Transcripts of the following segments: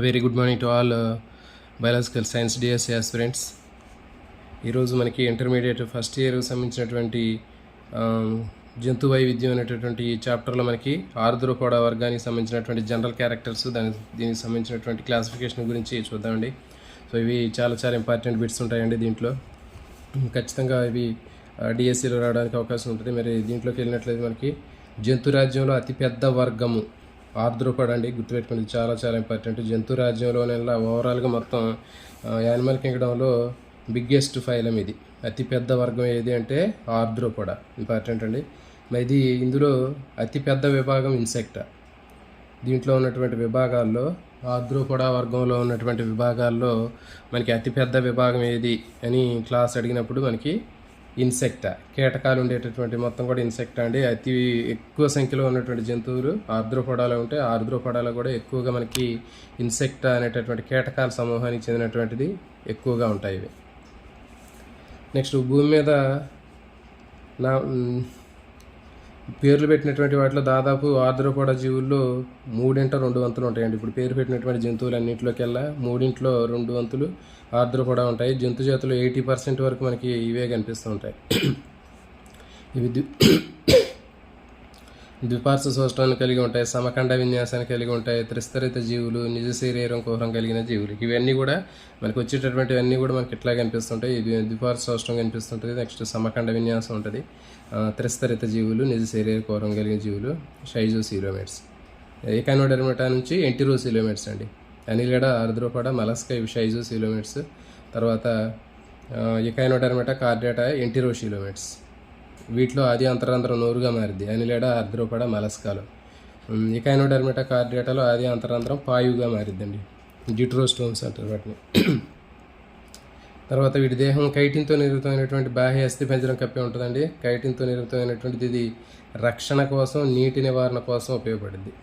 Very good morning to all biological science DSC aspirants. ఈరోజు మనకి intermediate first year సంబంధించినటువంటి జంతు వైవిధ్యం అనేటటువంటి ఈ చాప్టర్లో మనకి ఆర్ద్రోపోడా వర్గానికి సంబంధించినటువంటి జనరల్ క్యారెక్టర్స్ దీనికి సంబంధించినటువంటి క్లాసిఫికేషన్ గురించి చూద్దామండి. సో ఇవి చాలా చాలా ఇంపార్టెంట్ బిట్స్ ఉంటాయండి. దీంట్లో ఖచ్చితంగా ఇవి డిఎస్సిలో రావడానికి అవకాశం ఉంటుంది. మరి దీంట్లోకి వెళ్ళినట్లయితే మనకి జంతు రాజ్యంలో అతిపెద్ద వర్గము ఆర్ద్రోపోడా అండి, గుర్తుపెట్టుకోండి, చాలా చాలా ఇంపార్టెంట్. జంతు రాజ్యంలోనెల్లా ఓవరాల్గా మొత్తం యానిమల్ కింగ్డంలో బిగ్గెస్ట్ ఫైలం ఇది. అతిపెద్ద వర్గం ఏది అంటే ఆర్ద్రోపోడా, ఇంపార్టెంట్ అండి. ఇది ఇందులో అతిపెద్ద విభాగం ఇన్సెక్టా. దీంట్లో ఉన్నటువంటి విభాగాల్లో ఆర్ద్రోపోడా వర్గంలో ఉన్నటువంటి విభాగాల్లో మనకి అతిపెద్ద విభాగం ఏది అని క్లాస్ అడిగినప్పుడు మనకి ఇన్సెక్టా, కీటకాలు ఉండేటటువంటి మొత్తం కూడా ఇన్సెక్టా అండి. అతి ఎక్కువ సంఖ్యలో ఉన్నటువంటి జంతువులు ఆర్ద్రోపోడాలో ఉంటే ఆర్ద్రోపోడాలో కూడా ఎక్కువగా మనకి ఇన్సెక్టా అనేటటువంటి కీటకాల సమూహానికి చెందినటువంటిది ఎక్కువగా ఉంటాయి ఇవి. నెక్స్ట్ భూమి మీద పేర్లు పెట్టినటువంటి వాటిలో దాదాపు ఆర్ద్రోపోడా జీవుల్లో 3/2 వంతులు ఉంటాయండి. ఇప్పుడు పేరు పెట్టినటువంటి జంతువులు అన్నింటిలోకెల్లా 3/2 వంతులు ఆర్ద్రోపోడా ఉంటాయి. జంతు జాతులు 80% వరకు మనకి ఇవే కనిపిస్తూ ఉంటాయి. ఇవి ద్విపార్శ్వ సౌష్ఠవాన్ని కలిగి ఉంటాయి, సమఖండ విన్యాసాన్ని కలిగి ఉంటాయి, త్రిస్తరిత జీవులు, నిజ శరీరం కుహరం కలిగిన జీవులు. ఇవన్నీ కూడా మనకి వచ్చేటటువంటివన్నీ కూడా మనకి ఇట్లా కనిపిస్తుంటాయి. ఇది ద్విపార్శ్వ సౌష్ఠవం కనిపిస్తుంటుంది. నెక్స్ట్ సమఖండ విన్యాసం ఉంటుంది. త్రిస్తరిత జీవులు, నిజ శరీర కుహరం కలిగిన జీవులు, షైజోసీలోమేట్స్. ఎకానోడెర్మేటా నుంచి ఎంటిరోసీలోమేట్స్ అండి. అనిలిడా, ఆర్ద్రోపోడా, మలస్కా ఇవి షైజోసీలోమేట్స్. తర్వాత ఎకానోడెర్మేటా, కార్డేటా, ఎంటిరోసీలోమేట్స్. వీటిలో ఆది అంతరాంతరం నోరుగా మారింది. అనిలిడా, ఆర్ద్రోపోడా, మలస్కాలో. ఎకానోడెర్మేటా, కార్డేటాలో ఆది అంతరాంతరం పాయుగా మారిద్దండి. జిట్రోస్టోమ్స్ అంటారు వాటిని. తర్వాత వీటి దేహం కైటిన్తో నిర్మితమైనటువంటి బాహ్య అస్థిపంజరం కప్పి ఉంటుందండి. కైటిన్తో నిర్మితమైనటువంటిది. ఇది రక్షణ కోసం, నీటి నివారణ కోసం ఉపయోగపడింది.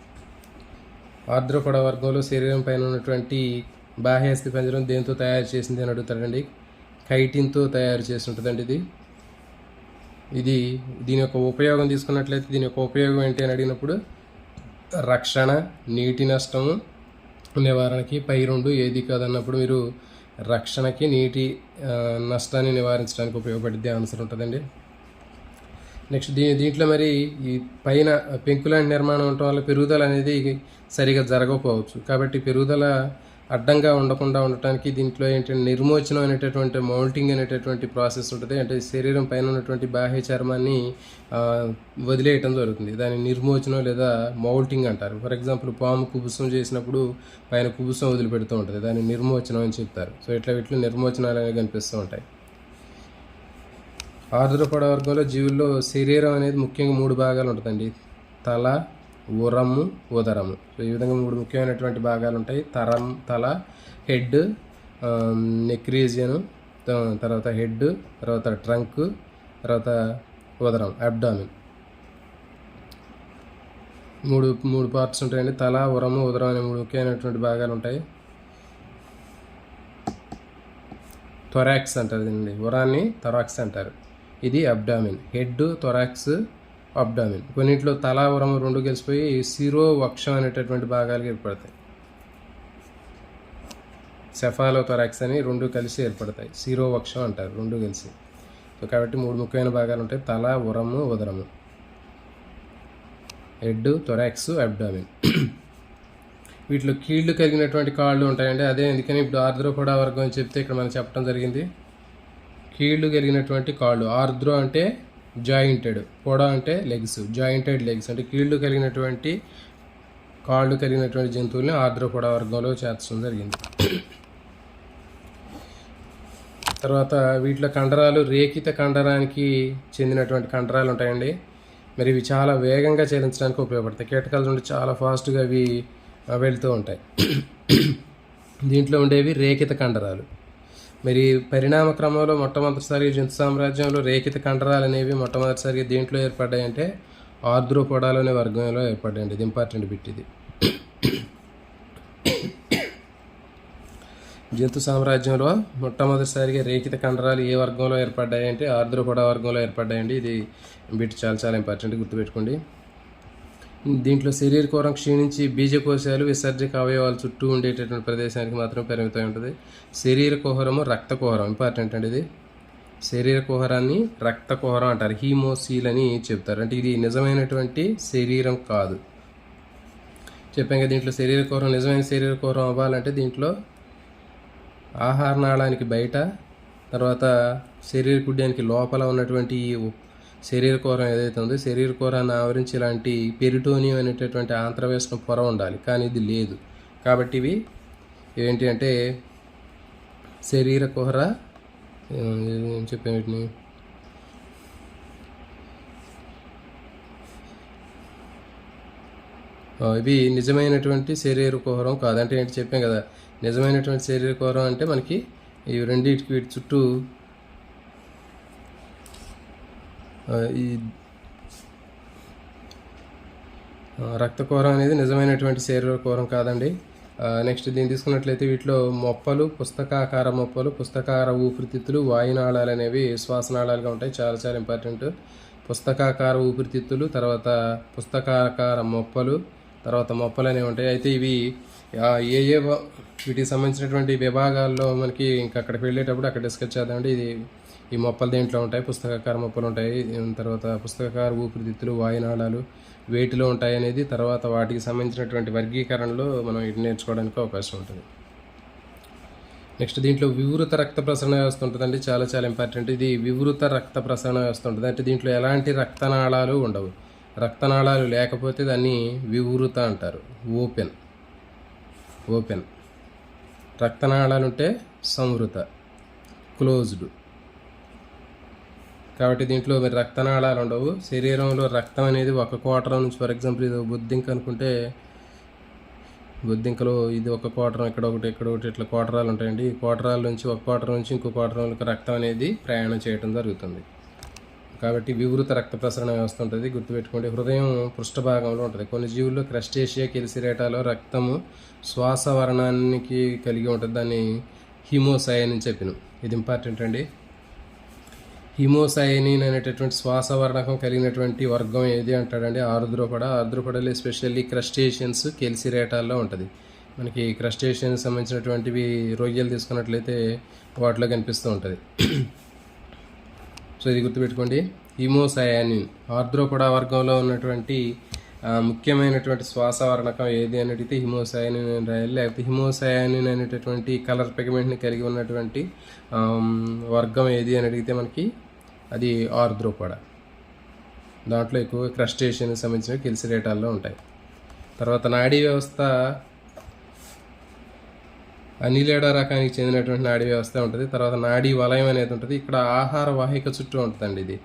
ఆర్ద్రోపోడా వర్గంలో శరీరం పైన ఉన్నటువంటి బాహ్య అస్థిపంజరం దేంతో తయారు చేసింది అని అడుగుతాడండి. కైటిన్తో తయారు చేసి ఉంటుందండి. దీని యొక్క ఉపయోగం తీసుకున్నట్లయితే దీని యొక్క ఉపయోగం ఏంటి అని అడిగినప్పుడు రక్షణ, నీటి నష్టము నివారణకి. పై రెండు ఏది కాదన్నప్పుడు మీరు రక్షణకి, నీటి నష్టాన్ని నివారించడానికి ఉపయోగపడిద్ది ఆన్సర్ ఉంటుందండి. నెక్స్ట్ దీంట్లో మరి ఈ పైన పెంకులాంటి నిర్మాణం ఉండటం వల్ల పెరుగుదల అనేది సరిగా జరగకపోవచ్చు. కాబట్టి పెరుగుదల అడ్డంగా ఉండకుండా ఉండటానికి దీంట్లో ఏంటంటే నిర్మోచనం అనేటటువంటి మౌల్టింగ్ అనేటటువంటి ప్రాసెస్ ఉంటుంది. అంటే శరీరం పైన ఉన్నటువంటి బాహ్య చర్మాన్ని వదిలేయటం జరుగుతుంది. దాన్ని నిర్మోచనం లేదా మౌల్టింగ్ అంటారు. ఫర్ ఎగ్జాంపుల్ పాము కుబుసం చేసినప్పుడు పైన కుబుసం వదిలిపెడుతూ ఉంటుంది, దాన్ని నిర్మోచనం అని చెప్తారు. సో వీటిలో నిర్మోచనాలు అనేవి కనిపిస్తూ ఉంటాయి. ఆర్ద్రోపోడా వర్గంలో జీవుల్లో శరీరం అనేది ముఖ్యంగా 3 భాగాలు ఉంటుందండి. తల, ఉరము, ఉదరము. సో ఈ విధంగా 3 ముఖ్యమైనటువంటి భాగాలు ఉంటాయి. తల, హెడ్, నెక్ రీజియను, తర్వాత హెడ్, తర్వాత ట్రంక్, తర్వాత ఉదరం, అబ్డామిన్. 3 పార్ట్స్ ఉంటాయండి. తల, ఉరము, ఉదరం అనే 3 ముఖ్యమైనటువంటి భాగాలు ఉంటాయి. థొరాక్స్ అంటారు దీన్ని. ఉరాన్ని థొరాక్స్ అంటారు. ఇది అబ్డామిన్. Head, thorax, abdomen. కొన్నింటిలో తల, ఉరము 2 కలిసిపోయి శిరో వక్షం అనేటటువంటి భాగాలు ఏర్పడతాయి. సెఫాలో థొరాక్స్ అని 2 కలిసి ఏర్పడతాయి. శిరో వక్షం అంటారు 2 కలిసి. సో కాబట్టి 3 ముఖ్యమైన భాగాలు ఉంటాయి. తల, ఉరము, ఉదరము. Head, thorax, abdomen. వీటిలో కీళ్లు కలిగినటువంటి కాళ్ళు ఉంటాయండి. అదే ఎందుకని ఇప్పుడు ఆర్ద్రోపోడా వర్గం అని చెప్తే ఇక్కడ మనం చెప్పడం జరిగింది. కీళ్లు కలిగినటువంటి కాళ్ళు. ఆర్ద్రో అంటే జాయింటెడ్, పోడా అంటే లెగ్స్, జాయింటెడ్ లెగ్స్ అంటే కీళ్లు కలిగినటువంటి కాళ్ళు కలిగినటువంటి జంతువుల్ని ఆర్ద్రోపోడా వర్గంలో చేర్చడం జరిగింది. తర్వాత వీటిలో కండరాలు రేఖిత కండరానికి చెందినటువంటి కండరాలు ఉంటాయండి. మరి ఇవి చాలా వేగంగా చెల్లించడానికి ఉపయోగపడతాయి. కీటకాల నుండి చాలా ఫాస్ట్గా అవి వెళ్తూ ఉంటాయి. దీంట్లో ఉండేవి రేఖిత కండరాలు. మరి పరిణామ క్రమంలో మొట్టమొదటిసారిగా జంతు సామ్రాజ్యంలో రేఖిత కండరాలు అనేవి మొట్టమొదటిసారిగా దేంట్లో ఏర్పడ్డాయంటే ఆర్ద్రోపోడాలో అనే వర్గంలో ఏర్పడ్డాయండి. ఇది ఇంపార్టెంట్ బిట్. ఇది జంతు సామ్రాజ్యంలో మొట్టమొదటిసారిగా రేఖిత కండరాలు ఏ వర్గంలో ఏర్పడ్డాయి అంటే ఆర్ద్రోపోడా వర్గంలో ఏర్పడ్డాయండి. ఇది బిట్ చాలా చాలా ఇంపార్టెంట్, గుర్తుపెట్టుకోండి. దీంట్లో శరీర కోరం క్షీణించి బీజకోశాలు విసర్జక అవయవాలు చుట్టూ ఉండేటటువంటి ప్రదేశానికి మాత్రం పరిమితం ఉంటుంది. శరీర కుహరము రక్త కుహరం ఇంపార్టెంట్ అండి. ఇది శరీర కుహరాన్ని రక్త కుహరం అంటారు, హీమోసీల్ అని చెప్తారు. అంటే ఇది నిజమైనటువంటి శరీరం కాదు. చెప్పాం కదా, దీంట్లో శరీర కుహరం నిజమైన శరీర కుహరం అవ్వాలంటే దీంట్లో ఆహార నాళానికి బయట, తర్వాత శరీర కుడ్యానికి లోపల ఉన్నటువంటి శరీర కుహరం ఏదైతే ఉందో శరీర కుహరాన్ని ఆవరించి ఇలాంటి పెరిటోనియం అనేటటువంటి ఆంత్రవేశన పొర ఉండాలి, కానీ ఇది లేదు. కాబట్టి ఇవి ఏంటి అంటే శరీర కుహర చెప్పాను వీటిని ఇవి నిజమైనటువంటి శరీర కుహరం కాదు. అంటే ఏంటి చెప్పాం కదా, నిజమైనటువంటి శరీర కుహరం అంటే మనకి ఈ రెండింటికి వీటి చుట్టూ ఈ రక్త కుహరం అనేది నిజమైనటువంటి శరీర కుహరం కాదండి. నెక్స్ట్ దీన్ని తీసుకున్నట్లయితే వీటిలో మొప్పలు, పుస్తకాకార మొప్పలు, పుస్తకాకార ఊపిరితిత్తులు, వాయునాళాలు అనేవి శ్వాసనాళాలుగా ఉంటాయి. చాలా చాలా ఇంపార్టెంట్. పుస్తకాకార ఊపిరితిత్తులు, తర్వాత పుస్తకాకార మొప్పలు, తర్వాత మొప్పలు అనేవి ఉంటాయి. అయితే ఇవి ఏ వీటికి సంబంధించినటువంటి విభాగాల్లో మనకి ఇంకా అక్కడికి వెళ్ళేటప్పుడు అక్కడ డిస్కస్ చేద్దామండి. ఈ మొప్పలు దేంట్లో ఉంటాయి, పుస్తకాకార మొప్పలు ఉంటాయి, తర్వాత పుస్తకాకార ఊపిరితిత్తులు, వాయునాళాలు వేటిలో ఉంటాయి అనేది, తర్వాత వాటికి సంబంధించినటువంటి వర్గీకరణలో మనం ఇది నేర్చుకోవడానికి అవకాశం ఉంటుంది. నెక్స్ట్ దీంట్లో వివృత రక్త ప్రసరణ వ్యవస్థ ఉంటుందండి, చాలా చాలా ఇంపార్టెంట్. ఇది వివృత రక్త ప్రసరణ వ్యవస్థ ఉంటుంది. అంటే దీంట్లో ఎలాంటి రక్తనాళాలు ఉండవు. రక్తనాళాలు లేకపోతే దాన్ని వివృత అంటారు. ఓపెన్ రక్తనాళాలు ఉంటే సంవృత, క్లోజ్డ్. కాబట్టి దీంట్లో మరి రక్తనాళాలు ఉండవు. శరీరంలో రక్తం అనేది ఒక క్వార్టర్ నుంచి, ఫర్ ఎగ్జాంపుల్ ఇది బొద్దింక అనుకుంటే బొద్దింకలో ఇది ఒక క్వార్టర్, ఇక్కడ ఒకటి ఇట్లా క్వార్టరాలు ఉంటాయండి. ఈ క్వార్టరాల నుంచి ఒక క్వార్టర్ నుంచి ఇంకో క్వార్టర్లకు రక్తం అనేది ప్రయాణం చేయడం జరుగుతుంది. కాబట్టి వివృత రక్త ప్రసరణ వ్యవస్థ ఉంటుంది, గుర్తుపెట్టుకోండి. హృదయం పృష్ఠభాగంలో ఉంటుంది. కొన్ని జీవుల్లో క్రస్టేషియా, కెలిసిరేటాలో రక్తము శ్వాసవర్ణానికి కలిగి ఉంటుంది. దాన్ని హిమోసైన్ అని చెప్పిన, ఇది ఇంపార్టెంట్ అండి. హిమోసైనిన్ అనేటటువంటి శ్వాసవర్ణకం కలిగినటువంటి వర్గం ఏది అంటాడండి, ఆర్ద్రోపడలు ఎస్పెషల్లీ క్రస్టేషియన్స్, కెలిసిరేటాల్లో ఉంటుంది. మనకి క్రస్టేషియన్స్ సంబంధించినటువంటివి రొయ్యలు తీసుకున్నట్లయితే వాటిలో కనిపిస్తూ ఉంటుంది. సో ఇది గుర్తుపెట్టుకోండి. హిమోసయానిన్ ఆర్ద్రోపడా వర్గంలో ఉన్నటువంటి ముఖ్యమైనటువంటి శ్వాసవర్ణకం ఏది అని అడిగితే హిమోసయానిన్ అని రాయాలి. లేకపోతే హిమోసయానిన్ అనేటటువంటి కలర్ పిగమెంట్ని కలిగి ఉన్నటువంటి వర్గం ఏది అని అడిగితే మనకి అది ఆర్ద్రోపడా. దాంట్లో ఎక్కువ క్రస్టేషియన్ సంబంధించిన కెలిసిరేటాల్లో ఉంటాయి. తర్వాత నాడీ వ్యవస్థ అనిలేడా రకానికి చెందినటువంటి నాడీ వ్యవస్థ ఉంటుంది. తర్వాత నాడీ వలయం అనేది ఉంటుంది. ఇక్కడ ఆహార వాహిక చుట్టూ ఉంటుందండి, ఇది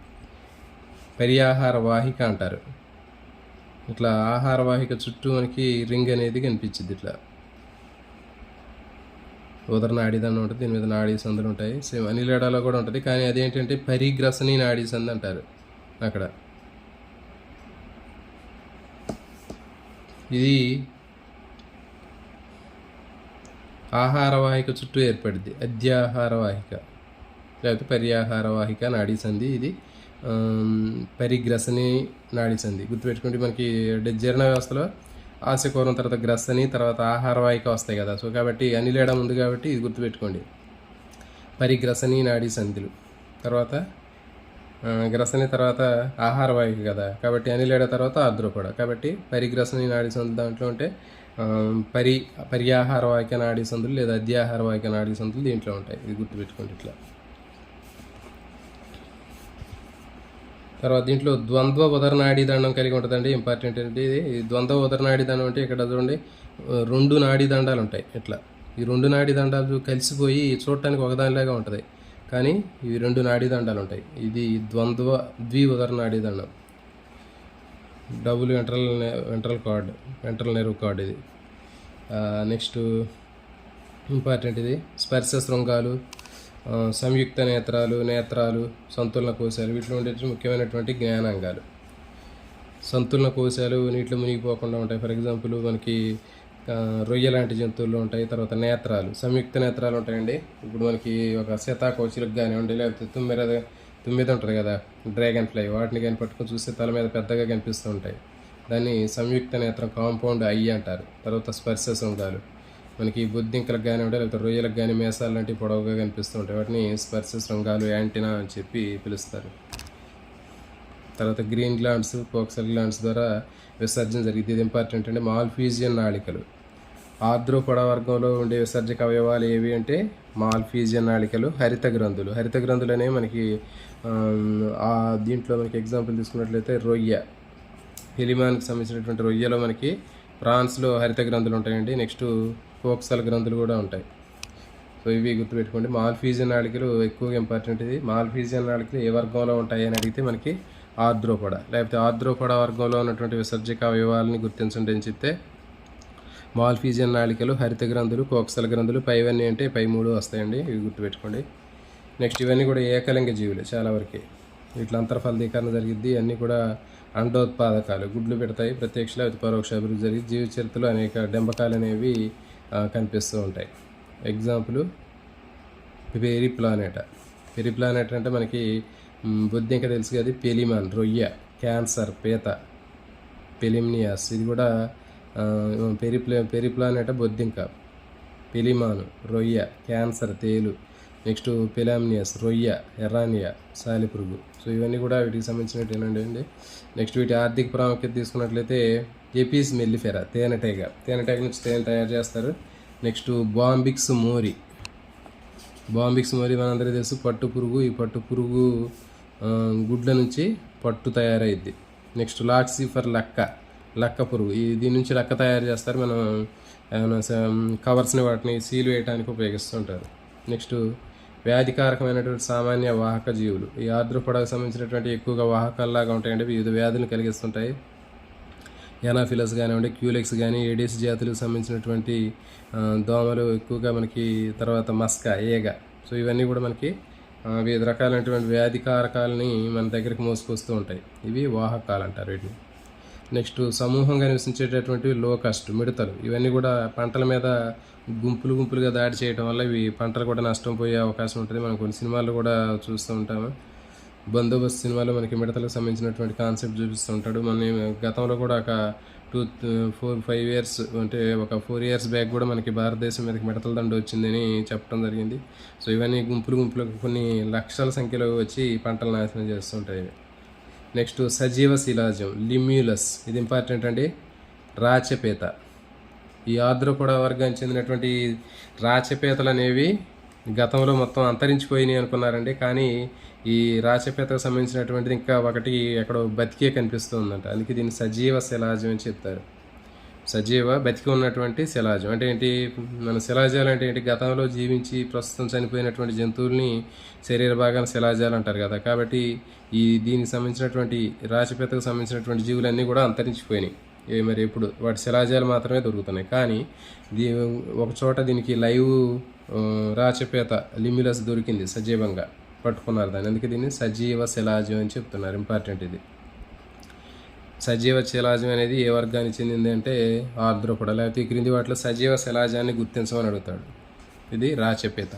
పర్యాహార వాహిక అంటారు. ఇట్లా ఆహార వాహిక చుట్టూ మనకి రింగ్ అనేది కనిపించింది. ఇట్లా ఉదర నాడీదండం ఉంటుంది, దీని మీద నాడీ సందులు ఉంటాయి. సేమ్ అనిలేడాలో కూడా ఉంటుంది, కానీ అదేంటంటే పరిగ్రసని నాడీ సంది అంటారు. అక్కడ ఇది ఆహార వాహిక చుట్టూ ఏర్పడింది. అధ్యాహార వాహిక లేకపోతే పర్యాహార వాహిక నాడీ సంధి. ఇది పరిగ్రసని నాడీ సంధి. గుర్తుపెట్టుకుంటే మనకి జీర్ణ వ్యవస్థలో ఆశకూరం, తర్వాత గ్రసని, తర్వాత ఆహార వాహిక వస్తాయి కదా. సో కాబట్టి అనిలేడ ఉంది కాబట్టి ఇది గుర్తుపెట్టుకోండి, పరిగ్రసని నాడీ సంధులు. తర్వాత గ్రసని తర్వాత ఆహార వాహిక కదా, కాబట్టి అనిలేడ తర్వాత ఆర్ద్రోపడ. కాబట్టి పరిగ్రసని నాడీ సంధులు దాంట్లో ఉంటే పర్యాహార వాహిక నాడీ సంధులు లేదా అధ్యాహార వాహిక నాడీ సంధులు దీంట్లో ఉంటాయి. ఇది గుర్తుపెట్టుకోండి ఇట్లా. తర్వాత దీంట్లో ద్వంద్వ ఉదర నాడీ దండం కలిగి ఉంటుందండి, ఇంపార్టెంట్ అండి. ఇది ద్వంద్వ ఉదర నాడీ దండం అంటే ఇక్కడ చూడండి 2 నాడీ దండాలు ఉంటాయి. ఇట్లా ఈ 2 నాడీ దండాలు కలిసిపోయి చూడటానికి ఒకదానిలాగా ఉంటుంది, కానీ ఇవి 2 నాడీ దండాలు ఉంటాయి. ఇది ద్వి ఉదర నాడీ దండం, డబుల్ వెంట్రల్ నెర్వ్ కార్డ్ ఇది. నెక్స్ట్ ఇంపార్టెంట్, ఇది స్పర్శ శృంగాలు, సంయుక్త నేత్రాలు, సంతులన కోశాలు, వీటిలో ఉండే ముఖ్యమైనటువంటి జ్ఞానాంగాలు. సంతులన కోశాలు నీటిలో మునిగిపోకుండా ఉంటాయి. ఫర్ ఎగ్జాంపుల్ మనకి రొయ్య లాంటి జంతువుల్లో ఉంటాయి. తర్వాత నేత్రాలు, సంయుక్త నేత్రాలు ఉంటాయండి. ఇప్పుడు మనకి ఒక సీతాకోచిలకు కానివ్వండి, లేకపోతే తుమ్మిద ఉంటుంది కదా, డ్రాగన్ ఫ్లై, వాటిని కానీ పట్టుకొని చూస్తే తల మీద పెద్దగా కనిపిస్తూ ఉంటాయి. దాన్ని సంయుక్త నేత్రం కాంపౌండ్ ఐ అంటారు. తర్వాత స్పర్శ శృంగాలు మనకి బొద్దింకలకు కానివ్వండి, లేకపోతే రొయ్యలకు కానీ మేసాలు లాంటివి పొడవుగా కనిపిస్తూ ఉంటాయి. వాటిని స్పర్శ శృంగాలు, యాంటీనా అని చెప్పి పిలుస్తారు. తర్వాత గ్రీన్ గ్లాండ్స్, కోక్సల్ గ్లాండ్స్ ద్వారా విసర్జన జరిగింది. ఇది ఇంపార్టెంట్ అంటే మాల్ఫీజియన్ నాళికలు. ఆర్ద్రోపొడ వర్గంలో ఉండే విసర్జక అవయవాలు ఏవి అంటే మాల్ఫీజియన్ నాళికలు, హరిత గ్రంథులు. హరిత గ్రంథులు అనేవి మనకి దీంట్లో మనకి ఎగ్జాంపుల్ తీసుకున్నట్లయితే రొయ్య, హెలిమాన్కి సంబంధించినటువంటి రొయ్యలో మనకి ప్రాన్స్లో హరిత గ్రంథులు ఉంటాయండి. నెక్స్ట్ కోక్సల్ గ్రంథులు కూడా ఉంటాయి. సో ఇవి గుర్తుపెట్టుకోండి. మాల్ఫీజియన్ నాళికలు ఎక్కువగా ఇంపార్టెంట్. ఇది మాల్ఫీజియన్ నాళికలు ఏ వర్గంలో ఉంటాయి అని అడిగితే మనకి ఆర్ద్రోపొడ, లేకపోతే ఆర్ద్రోపొడ వర్గంలో ఉన్నటువంటి విసర్జక అవయవాలని గుర్తించండి అని చెప్తే మాల్ఫీజియన్ నాళికలు, హరిత గ్రంథులు, కోక్సల్ గ్రంథులు, పైవన్నీ అంటే పై 3 వస్తాయండి. ఇవి గుర్తుపెట్టుకోండి. నెక్స్ట్ ఇవన్నీ కూడా ఏకలింగ జీవులే చాలా వరకే. వీటిలో అంతర్ఫలదీకరణ జరిగిద్ది. అన్నీ కూడా అండోత్పాదకాలు, గుడ్లు పెడతాయి. ప్రత్యక్ష లేకపోతే పరోక్ష అభివృద్ధి జరిగి జీవ చరిత్రలో అనేక డెంబకాలు అనేవి కనిపిస్తూ ఉంటాయి. ఎగ్జాంపుల్ పెరిప్లానెటా. పెరిప్లానెటా అంటే మనకి బొద్దింక తెలుసు కదా, పెలిమాన్ రొయ్య, క్యాన్సర్ పీత, పెలిమ్నియాస్ ఇది కూడా పెరిప్లానెటా బొద్దింక, పెలిమాను రొయ్య, క్యాన్సర్ తేలు, నెక్స్ట్ పెలామ్నియస్ రొయ్య, ఎర్రానియా సాలిపురుగు. సో ఇవన్నీ కూడా వీటికి సంబంధించినవి అండి. నెక్స్ట్ వీటి ఆర్థిక ప్రాముఖ్యత తీసుకున్నట్లయితే ఎపిస్ మెల్లిఫెరా, తేనెటీగ నుంచి తేనె తయారు చేస్తారు. నెక్స్ట్ బాంబిక్స్ మోరీ మనందరికీ తెలుసు పట్టు పురుగు. ఈ పట్టు పురుగు గుడ్ల నుంచి పట్టు తయారైద్ది. నెక్స్ట్ లాక్సిఫర్ లక్క పురుగు, దీని నుంచి లక్క తయారు చేస్తారు. మనం ఏమైనా కవర్స్ని వాటిని సీల్ వేయడానికి ఉపయోగిస్తుంటారు. నెక్స్ట్ వ్యాధికారకమైనటువంటి సామాన్య వాహక జీవులు. ఈ ఆర్ద్రోపొడకు సంబంధించినటువంటి ఎక్కువగా వాహకాల్లాగా ఉంటాయండి. వివిధ వ్యాధులను కలిగిస్తుంటాయి. ఎనాఫిలస్ కానివ్వండి, క్యూలెక్స్ కానీ, ఏడిస్ జాతులకు సంబంధించినటువంటి దోమలు ఎక్కువగా మనకి, తర్వాత మస్క, ఏగ. సో ఇవన్నీ కూడా మనకి వివిధ రకాలైనటువంటి వ్యాధికారకాలని మన దగ్గరికి మోసుకొస్తూ ఉంటాయి. ఇవి వాహకాలు అంటారు వీటిని. నెక్స్ట్ సమూహంగా నివసించేటటువంటి లోకస్ట్, మిడతలు. ఇవన్నీ కూడా పంటల మీద గుంపులుగా దాడి చేయడం వల్ల ఇవి పంటలు కూడా నష్టం పోయే అవకాశం ఉంటుంది. మనం కొన్ని సినిమాల్లో కూడా చూస్తూ ఉంటాము. బందోబస్తు సినిమాలో మనకి మిడతలకు సంబంధించినటువంటి కాన్సెప్ట్ చూపిస్తూ ఉంటాడు. మన గతంలో కూడా ఒక 4-5 ఇయర్స్ అంటే ఒక 4 ఇయర్స్ బ్యాక్ కూడా మనకి భారతదేశం మీదకి మిడతల దండు వచ్చిందని చెప్పడం జరిగింది. సో ఇవన్నీ గుంపులు కొన్ని లక్షల సంఖ్యలో వచ్చి పంటలు నాశనం చేస్తుంటాయి. నెక్స్ట్ సజీవ శిలాజం, లిమ్యులస్. ఇది ఇంపార్టెంట్ అండి. రాచపేత. ఈ ఆర్ద్రోపొడ వర్గానికి చెందినటువంటి రాచపేతలు అనేవి గతంలో మొత్తం అంతరించిపోయినాయి అనుకున్నారండి. కానీ ఈ రాచపేతకు సంబంధించినటువంటిది ఇంకా ఒకటి ఎక్కడో బతికే కనిపిస్తుందంట. అందుకే దీన్ని సజీవ శిలాజం అని చెప్తారు. సజీవ బతికి ఉన్నటువంటి శిలాజం అంటే ఏంటి? మన శిలాజాలు అంటే ఏంటి? గతంలో జీవించి ప్రస్తుతం చనిపోయినటువంటి జంతువుల్ని శరీర భాగాన్ని శిలాజాలు అంటారు కదా. కాబట్టి దీనికి సంబంధించినటువంటి రాచపేతకు సంబంధించినటువంటి జీవులన్నీ కూడా అంతరించిపోయినాయి. మరి ఇప్పుడు వాటి శిలాజాలు మాత్రమే దొరుకుతున్నాయి. కానీ ఒక చోట దీనికి లైవ్ రాచపేత లిమ్యులస్ దొరికింది, సజీవంగా పట్టుకున్నారు దాన్ని. అందుకే దీన్ని సజీవ శిలాజం అని చెప్తున్నారు. ఇంపార్టెంట్ ఇది. సజీవ శిలాజం అనేది ఏ వర్గానికి చెందింది అంటే ఆర్ద్రోపొడ. లేకపోతే ఈ క్రింది వాటిలో సజీవ శిలాజాన్ని గుర్తించమని అడుగుతాడు. ఇది రాచపేత.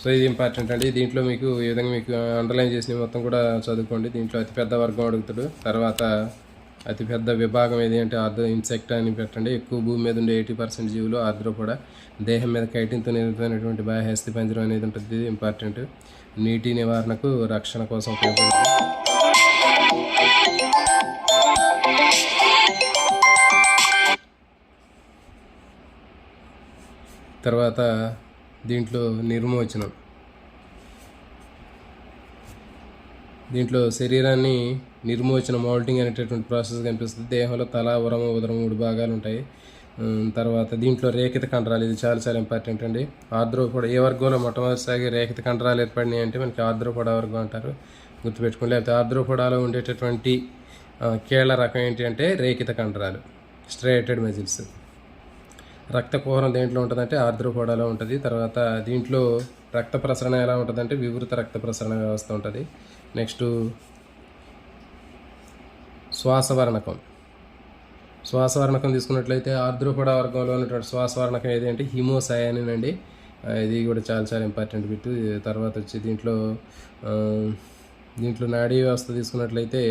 సో ఇది ఇంపార్టెంట్ అండి. దీంట్లో మీకు ఈ విధంగా మీకు అండర్లైన్ చేసిన మొత్తం కూడా చదువుకోండి. దీంట్లో అతిపెద్ద వర్గం అడుగుతాడు. తర్వాత అతిపెద్ద విభాగం ఏది అంటే ఇన్సెక్ట్ అని పెట్టండి. ఎక్కువ భూమి మీద ఉండే 80% జీవులు ఆర్ద్రోపొడ. దేహం మీద కైటిన్తో నిర్మితమైనటువంటి బాహ్య అస్థిపంజరం అనేది ఉంటుంది. ఇది ఇంపార్టెంట్. నీటి నివారణకు, రక్షణ కోసం ఉపయోగపడుతుంది. తర్వాత దీంట్లో నిర్మోచనం. దీంట్లో శరీరాన్ని నిర్మోచనం, మౌల్టింగ్ అనేటటువంటి ప్రాసెస్ కనిపిస్తుంది. దేహంలో తల, ఉదరం 3 భాగాలు ఉంటాయి. తర్వాత దీంట్లో రేఖిత కండరాలు. ఇది చాలా ఇంపార్టెంట్ అండి. ఆర్ద్రోపొడ ఏ వర్గంలో మొట్టమొదటిసారి రేఖిత కండరాలు ఏర్పడినాయి అంటే మనకి ఆర్ద్రోపొడ వర్గం అంటారు. గుర్తుపెట్టుకోండి. లేకపోతే ఆర్ద్రోపొడలో ఉండేటటువంటి కీళ్ళ రకం ఏంటి అంటే రేఖిత కండరాలు, స్ట్రైటెడ్ మజిల్స్. రక్త కుహరం దేంట్లో ఉంటుందంటే ఆర్ద్రోపొడలో ఉంటుంది. తర్వాత దీంట్లో రక్త ప్రసరణ ఎలా ఉంటుందంటే వివృత రక్త ప్రసరణ వ్యవస్థ ఉంటుంది. నెక్స్ట్ శ్వాసవర్ణకం తీసుకున్నట్లయితే ఆర్ద్రోపొడ వర్గంలో ఉన్నటువంటి శ్వాసవర్ణకం ఏది అంటే హిమోసయానిన్ అండి. ఇది కూడా చాలా ఇంపార్టెంట్ బిట్. తర్వాత వచ్చి దీంట్లో నాడీ వ్యవస్థ తీసుకున్నట్లయితే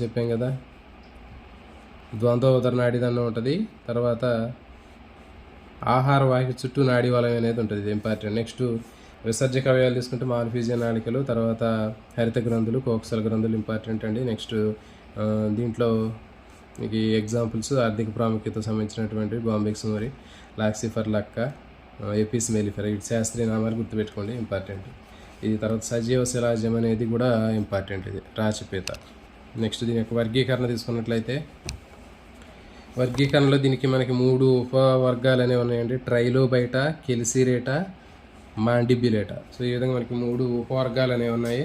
చెప్పాం కదా, ద్వంద్వ ఉదర నాడిదండం ఉంటుంది. తర్వాత ఆహార వాహిక చుట్టూ నాడీ వలయం అనేది ఉంటుంది, ఇది ఇంపార్టెంట్. నెక్స్ట్ విసర్జక అవయవాలు తీసుకుంటే మాల్ఫీజియా నాళికలు, తర్వాత హరిత గ్రంథులు, కోక్సల గ్రంథులు ఇంపార్టెంట్ అండి. నెక్స్ట్ దీంట్లో మీకు ఎగ్జాంపుల్స్ ఆర్థిక ప్రాముఖ్యత సంబంధించినటువంటి బాంబిక్స్ మరి లాక్సిఫర్ లక్క, ఎపిస్ మెలిఫర్, ఇటు శాస్త్రీయ నామాలు గుర్తుపెట్టుకోండి, ఇంపార్టెంట్. ఇది తర్వాత సజీవ శిలాజం అనేది కూడా ఇంపార్టెంట్, ఇది రాచపీత. నెక్స్ట్ దీని యొక్క వర్గీకరణ తీసుకున్నట్లయితే వర్గీకరణలో దీనికి మనకి 3 ఉపవర్గాలు అనేవి ఉన్నాయండి: ట్రైలోబైటా, కెలిసిరేటా, మాండిబ్యులేటా. సో ఈ విధంగా మనకి 3 ఉపవర్గాలు అనేవి ఉన్నాయి.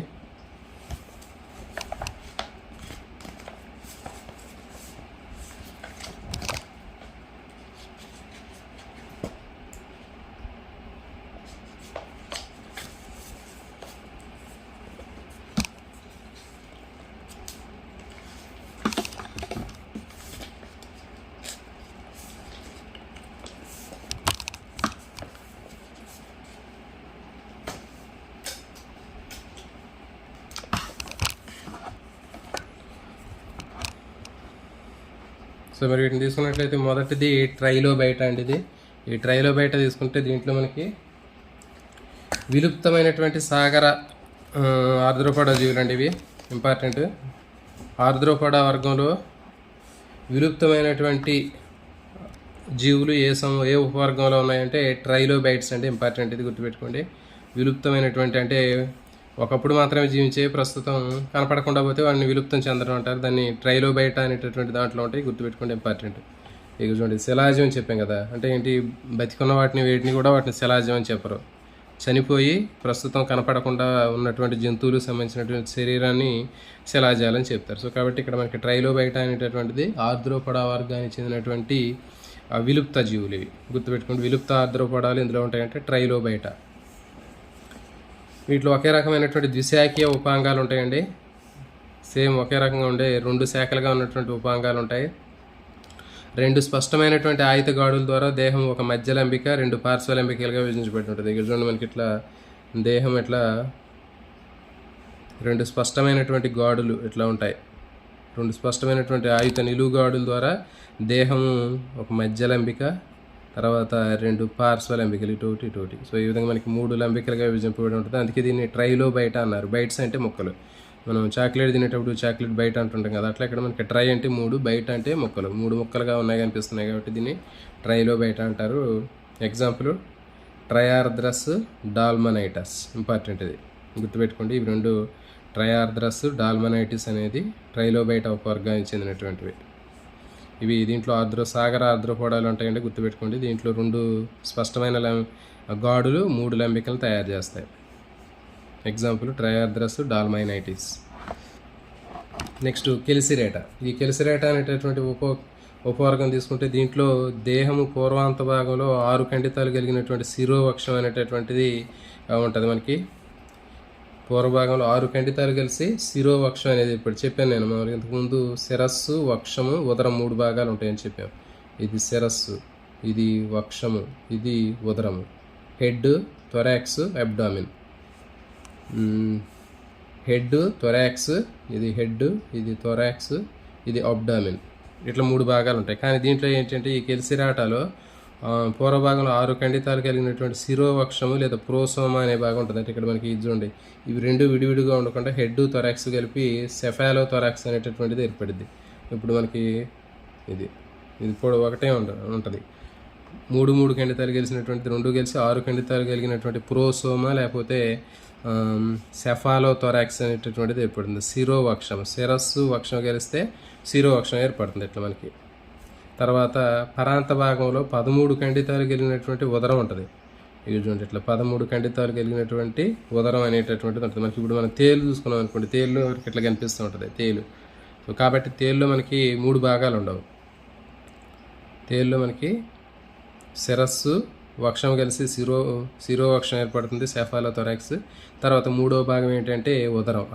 సో మరి వీటిని తీసుకున్నట్లయితే మొదటిది ట్రైలోబైటా అండి. ఈ ట్రైలోబైటా తీసుకుంటే దీంట్లో మనకి విలుప్తమైనటువంటి సాగర ఆర్ద్రోపోడా జీవులు అండి, ఇవి ఇంపార్టెంట్. ఆర్ద్రోపోడా వర్గంలో విలుప్తమైనటువంటి జీవులు ఏ ఉపవర్గంలో ఉన్నాయంటే ట్రైలోబైట్స్ అంటే ఇంపార్టెంట్, ఇది గుర్తుపెట్టుకోండి. విలుప్తమైనటువంటి అంటే ఒకప్పుడు మాత్రమే జీవించే, ప్రస్తుతం కనపడకుండా పోతే వాడిని విలుప్తం చెందడం అంటారు. దాన్ని ట్రైలోబైటా అనేటటువంటి దాంట్లో ఉంటాయి, గుర్తుపెట్టుకోండి, ఇంపార్టెంట్. ఇక చూడండి శిలాజం అని చెప్పాం కదా, అంటే ఏంటి, బతికున్న వేటిని కూడా వాటిని శిలాజం అని చెప్పరు. చనిపోయి ప్రస్తుతం కనపడకుండా ఉన్నటువంటి జంతువులకు సంబంధించినటువంటి శరీరాన్ని శిలాజాలని చెప్తారు. సో కాబట్టి ఇక్కడ మనకి ట్రైలోబైటా అనేటటువంటిది ఆర్ద్రోపోడా వర్గానికి చెందినటువంటి విలుప్త జీవులు, ఇవి గుర్తుపెట్టుకోండి. విలుప్త ఆర్ద్రోపోడాలు ఇందులో ఉంటాయంటే ట్రైలోబైటా. వీటిలో ఒకే రకమైనటువంటి ద్విశాఖీయ ఉపాంగాలు ఉంటాయండి. సేమ్ ఒకే రకంగా ఉండే 2 శాఖలుగా ఉన్నటువంటి ఉపాంగాలు ఉంటాయి. 2 స్పష్టమైనటువంటి ఆయుత గాడుల ద్వారా దేహం ఒక మధ్యలంబిక, 2 పార్శ్వలంబికలుగా విభజించబడి ఉంటుంది. ఇక్కడ చూడండి మనకి ఇట్లా దేహం ఇట్లా 2 స్పష్టమైనటువంటి గాడులు ఇట్లా ఉంటాయి. 2 స్పష్టమైనటువంటి ఆయుత నిలువు గాడుల ద్వారా దేహము ఒక మధ్యలంబిక, తర్వాత 2 పార్శ్వలంబికలు, ఇటోటి. సో ఈ విధంగా మనకి 3 లంబికలుగా విభజింపబడి ఉంటుంది. అందుకే దీన్ని ట్రైలోబైటా అన్నారు. బైట్స్ అంటే ముక్కలు. మనం చాక్లెట్ తినేటప్పుడు చాక్లెట్ బైట్ అంటుంటాం కదా, అట్లా ఇక్కడ మనకి ట్రై అంటే 3, బైట్ అంటే ముక్కలు. 3 ముక్కలుగా ఉన్నాయి కనిపిస్తున్నాయి కాబట్టి దీన్ని ట్రైలోబైటా అంటారు. ఎగ్జాంపుల్ ట్రయార్ద్రస్, డాల్మనైటస్, ఇంపార్టెంట్, ఇది గుర్తుపెట్టుకోండి. ఇవి 2 ట్రయార్ద్రస్, డాల్మనైటిస్ అనేది ట్రైలోబైటా ఉపవర్గానికి చెందినటువంటివి. ఇవి దీంట్లో సాగర ఆర్ద్రోపోడాలు ఉంటాయండి, గుర్తుపెట్టుకోండి. దీంట్లో 2 స్పష్టమైన గాడులు, 3 లంబికలు తయారు చేస్తాయి. ఎగ్జాంపుల్ ట్రయార్ద్రస్, డాల్మైనైటిస్. నెక్స్ట్ కెలిసిరేటా. ఈ కెలిసిరేటా అనేటటువంటి ఉపవర్గం తీసుకుంటే దీంట్లో దేహము పూర్వాంత భాగంలో 6 ఖండితాలు కలిగినటువంటి శిరోవక్షం అనేటటువంటిది ఉంటుంది. మనకి పూర్వభాగంలో 6 ఖండితాలు కలిసి శిరోవక్షం అనేది ఇప్పుడు చెప్పాను నేను మామూలుగా ఇంతకుముందు. శిరస్సు, వక్షము, ఉదరం 3 భాగాలు ఉంటాయని చెప్పాము. ఇది శిరస్సు, ఇది వక్షము, ఇది ఉదరము. Head, thorax, abdomen. Head, thorax, ఇది హెడ్, ఇది థొరాక్స్, ఇది అబ్డామిన్. ఇట్లా 3 భాగాలు ఉంటాయి. కానీ దీంట్లో ఏంటంటే ఈ కెలిసిరాటాలో పూర్వభాగంలో 6 ఖండితాలు కలిగినటువంటి శిరోవక్షము లేదా ప్రోసోమా అనే భాగం ఉంటుంది. అంటే ఇక్కడ మనకి ఇది చూడండి, ఇవి 2 విడివిడిగా ఉండకుండా హెడ్, థొరాక్స్ కలిపి సెఫాలో థొరాక్స్ అనేటటువంటిది ఏర్పడింది. ఇప్పుడు మనకి ఇది కూడా ఒకటే ఉంటుంది. 3 ఖండితాలు కలిసినటువంటి 2 కలిసి 6 ఖండితాలు కలిగినటువంటి ప్రోసోమా లేకపోతే సెఫాలో థొరాక్స్ అనేటటువంటిది ఏర్పడుతుంది. శిరోవక్షం, శిరస్సు వక్షం కలిస్తే శిరోవక్షం ఏర్పడుతుంది ఇట్లా మనకి. తర్వాత పరాంత భాగంలో 13 ఖండితాలు కలిగినటువంటి ఉదరం ఉంటుంది. ఇది చూడండి ఇట్లా 13 ఖండితాలు కలిగినటువంటి ఉదరం అనేటటువంటిది ఉంటుంది మనకి. ఇప్పుడు మనం తేలు చూసుకున్నాం అనుకోండి, తేలు ఇట్లా కనిపిస్తూ ఉంటుంది తేలు. సో కాబట్టి తేలులో మనకి 3 భాగాలు ఉండవు. తేలులో మనకి శిరస్సు వక్షం కలిసి శిరోవక్షం ఏర్పడుతుంది, సెఫాలో థొరాక్స్. తర్వాత 3వ భాగం ఏంటంటే ఉదరం,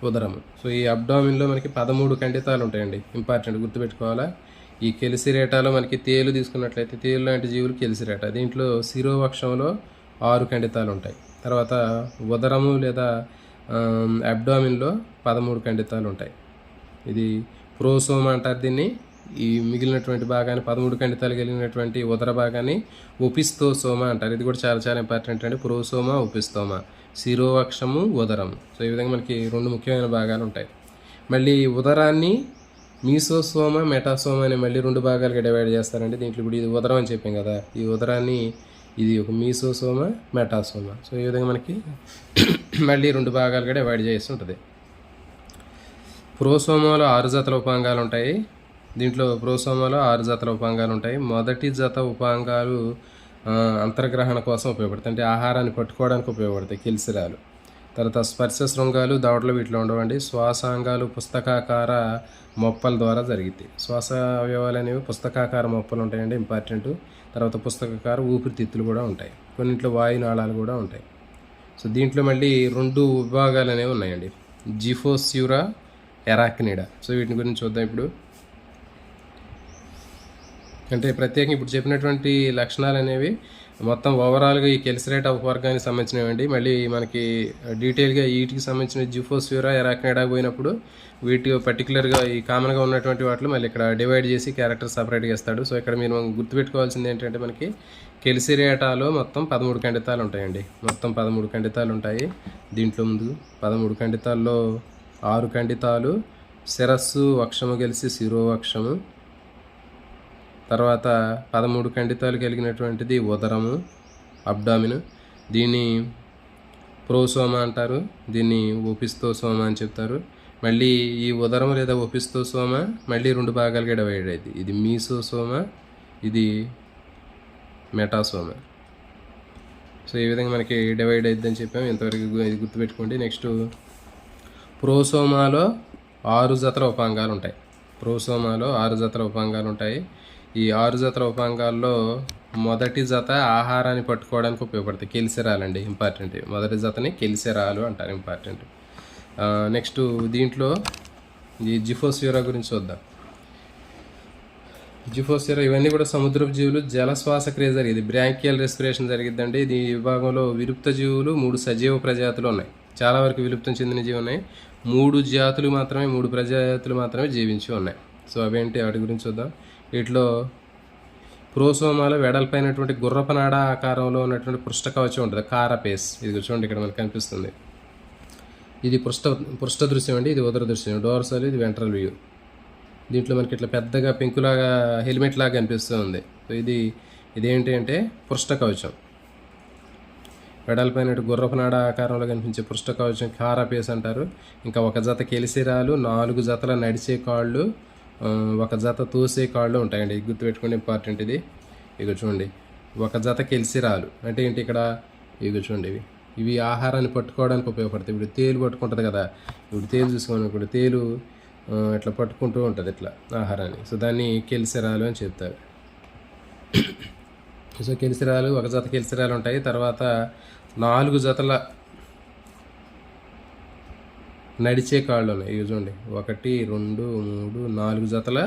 ఉదరము. సో ఈ అబ్డామిన్లో మనకి 13 ఖండితాలు ఉంటాయండి, ఇంపార్టెంట్, గుర్తుపెట్టుకోవాలా. ఈ కెలిసిరేటాలో మనకి తేలు తీసుకున్నట్లయితే తేలు లాంటి జీవులు కెలిసిరేటా. దీంట్లో శిరోవక్షంలో 6 ఖండితాలు ఉంటాయి. తర్వాత ఉదరము లేదా అబ్డామిన్లో 13 ఖండితాలు ఉంటాయి. ఇది ప్రోసోమా అంటారు దీన్ని. ఈ మిగిలినటువంటి భాగాన్ని 13 ఖండితాలు కలిగినటువంటి ఉదర భాగాన్ని ఒపిస్తోసోమా అంటారు. ఇది కూడా చాలా చాలా ఇంపార్టెంట్ అండి. ప్రోసోమా, ఒపిస్తోమా, శిరోవక్షము, ఉదరము. సో ఈ విధంగా మనకి 2 ముఖ్యమైన భాగాలు ఉంటాయి. మళ్ళీ ఉదరాన్ని మీసోసోమా, మెటాసోమా అని మళ్ళీ 2 భాగాలుగా డివైడ్ చేస్తారండి. దీంట్లో ఇప్పుడు ఇది ఉదరం అని చెప్పాం కదా, ఈ ఉదరాన్ని ఇది ఒక మీసోసోమా, మెటాసోమా. సో ఈ విధంగా మనకి మళ్ళీ 2 భాగాలుగా డివైడ్ చేసి ఉంటుంది. ప్రోసోమాలో 6 జతల ఉపాంగాలు ఉంటాయి. దీంట్లో ప్రోసోమాలో 6 జతల ఉపాంగాలు ఉంటాయి. మొదటి జత ఉపాంగాలు అంతర్గ్రహణ కోసం ఉపయోగపడతాయి, అంటే ఆహారాన్ని పట్టుకోవడానికి ఉపయోగపడతాయి, కెల్సిరాలు. తర్వాత స్పర్శ శృంగాలు దవడలు వీటిలో ఉండవండి. శ్వాసాంగాలు పుస్తకాకార మొప్పల ద్వారా జరుగుతాయి. శ్వాస అవయవాలు అనేవి పుస్తకాకార మొప్పలు ఉంటాయండి, ఇంపార్టెంట్. తర్వాత పుస్తకాకార ఊపిరితిత్తులు కూడా ఉంటాయి. కొన్నింట్లో వాయునాళాలు కూడా ఉంటాయి. సో దీంట్లో మళ్ళీ 2 విభాగాలు అనేవి ఉన్నాయండి, జిఫోస్యూరా, ఎరాక్నిడా. సో వీటిని గురించి చూద్దాం ఇప్పుడు. అంటే ప్రత్యేకంగా ఇప్పుడు చెప్పినటువంటి లక్షణాలు అనేవి మొత్తం ఓవరాల్గా ఈ కెల్సిరేట్ ఉపవర్గానికి సంబంధించినవండి. మళ్ళీ మనకి డీటెయిల్గా వీటికి సంబంధించిన జిఫోస్యూరా, ఎరాక్నిడా పోయినప్పుడు వీటి పర్టికులర్గా ఈ కామన్గా ఉన్నటువంటి వాటిలో మళ్ళీ ఇక్కడ డివైడ్ చేసి క్యారెక్టర్ సపరేట్గా ఇస్తాడు. సో ఇక్కడ మీరు గుర్తుపెట్టుకోవాల్సింది ఏంటంటే మనకి కెల్సిరేటాలో మొత్తం 13 ఖండితాలు ఉంటాయండి. మొత్తం 13 ఖండితాలు ఉంటాయి. దీంట్లో ముందు 13 ఖండితాల్లో 6 ఖండితాలు శిరస్సు, వక్షము కలిసి శిరోవక్షము. తర్వాత 13 ఖండితాలు కలిగినటువంటిది ఉదరము, అబ్డామిన్. దీన్ని ప్రోసోమా అంటారు, దీన్ని ఒపిస్తోసోమా అని చెప్తారు. మళ్ళీ ఈ ఉదరం లేదా ఒపిస్తోసోమా మళ్ళీ 2 భాగాలుగా డివైడ్ అయింది. ఇది మీసోసోమా, ఇది మెటాసోమా. సో ఈ విధంగా మనకి డివైడ్ అయిద్దని చెప్పాము. ఇంతవరకు ఇది గుర్తుపెట్టుకోండి. నెక్స్ట్ ప్రోసోమాలో 6 జతల ఉపాంగాలు ఉంటాయి. ప్రోసోమాలో 6 జతల ఉపాంగాలు ఉంటాయి. ఈ 6 జతల ఉపాంగాల్లో మొదటి జత ఆహారాన్ని పట్టుకోవడానికి ఉపయోగపడతాయి, కెల్సిరాలండి, ఇంపార్టెంట్. మొదటి జతని కెల్సిరాలు అంటారు, ఇంపార్టెంట్. నెక్స్ట్ దీంట్లో ఈ జిఫోస్యూరా గురించి చూద్దాం. జిఫోస్యూరా ఇవన్నీ కూడా సముద్రపు జీవులు, జల శ్వాసక్రియ జరిగింది, బ్రాంకియల్ రెస్పిరేషన్ జరిగిద్దండి. ఈ విభాగంలో విలుప్త జీవులు 3 సజీవ ప్రజాతులు ఉన్నాయి. చాలా వరకు విలుప్తం చెందిన జీవులు ఉన్నాయి. 3 జాతులు మాత్రమే, 3 ప్రజాతులు మాత్రమే జీవించి ఉన్నాయి. సో అవేంటి వాటి గురించి చూద్దాం. వీటిలో ప్రోసోమాలో వెడల్పైనటువంటి గుర్రపనాడ ఆకారంలో ఉన్నటువంటి పృష్ఠ కవచం ఉంటుంది, కారపేస్. ఇది చూడండి, ఇక్కడ మనకు కనిపిస్తుంది. ఇది పృష్ఠ దృశ్యం అండి, ఇది ఉదర దృశ్యం, డోర్సల్, ఇది వెంట్రల్ వ్యూ. దీంట్లో మనకి ఇట్లా పెద్దగా పెంకులాగా హెల్మెట్ లాగా కనిపిస్తుంది. సో ఇదేంటి అంటే పృష్ఠ కవచం, వెడల్పైన గుర్రపనాడ ఆకారంలో కనిపించే పృష్ఠ కవచం కారపేస్ అంటారు. ఇంకా 1 జత కెల్సిరాలు, 4 జతల నడిచే కాళ్ళు, 1 జత తోసే కాళ్ళు ఉంటాయండి. గుర్తుపెట్టుకోండి, ఇంపార్టెంట్ ఇది. ఇక చూడండి, 1 జత కెల్సిరాలు అంటే ఏంటి ఇక్కడ, ఇక చూడండి, ఇవి ఆహారాన్ని పట్టుకోవడానికి ఉపయోగపడతాయి. ఇప్పుడు తేలు పట్టుకుంటుంది కదా, ఇప్పుడు తేలు చూసుకోండి, ఇప్పుడు తేలు ఇట్లా పట్టుకుంటూ ఉంటుంది ఇట్లా ఆహారాన్ని. సో దాన్ని కెల్సిరాలు అని చెప్తారు. సో కెల్సిరాలు, 1 జత కెల్సిరాలు ఉంటాయి. తర్వాత 4 జతల నడిచే కాళ్ళు ఉన్నాయి. ఇవి చూడండి, 1 2 3 4 జతల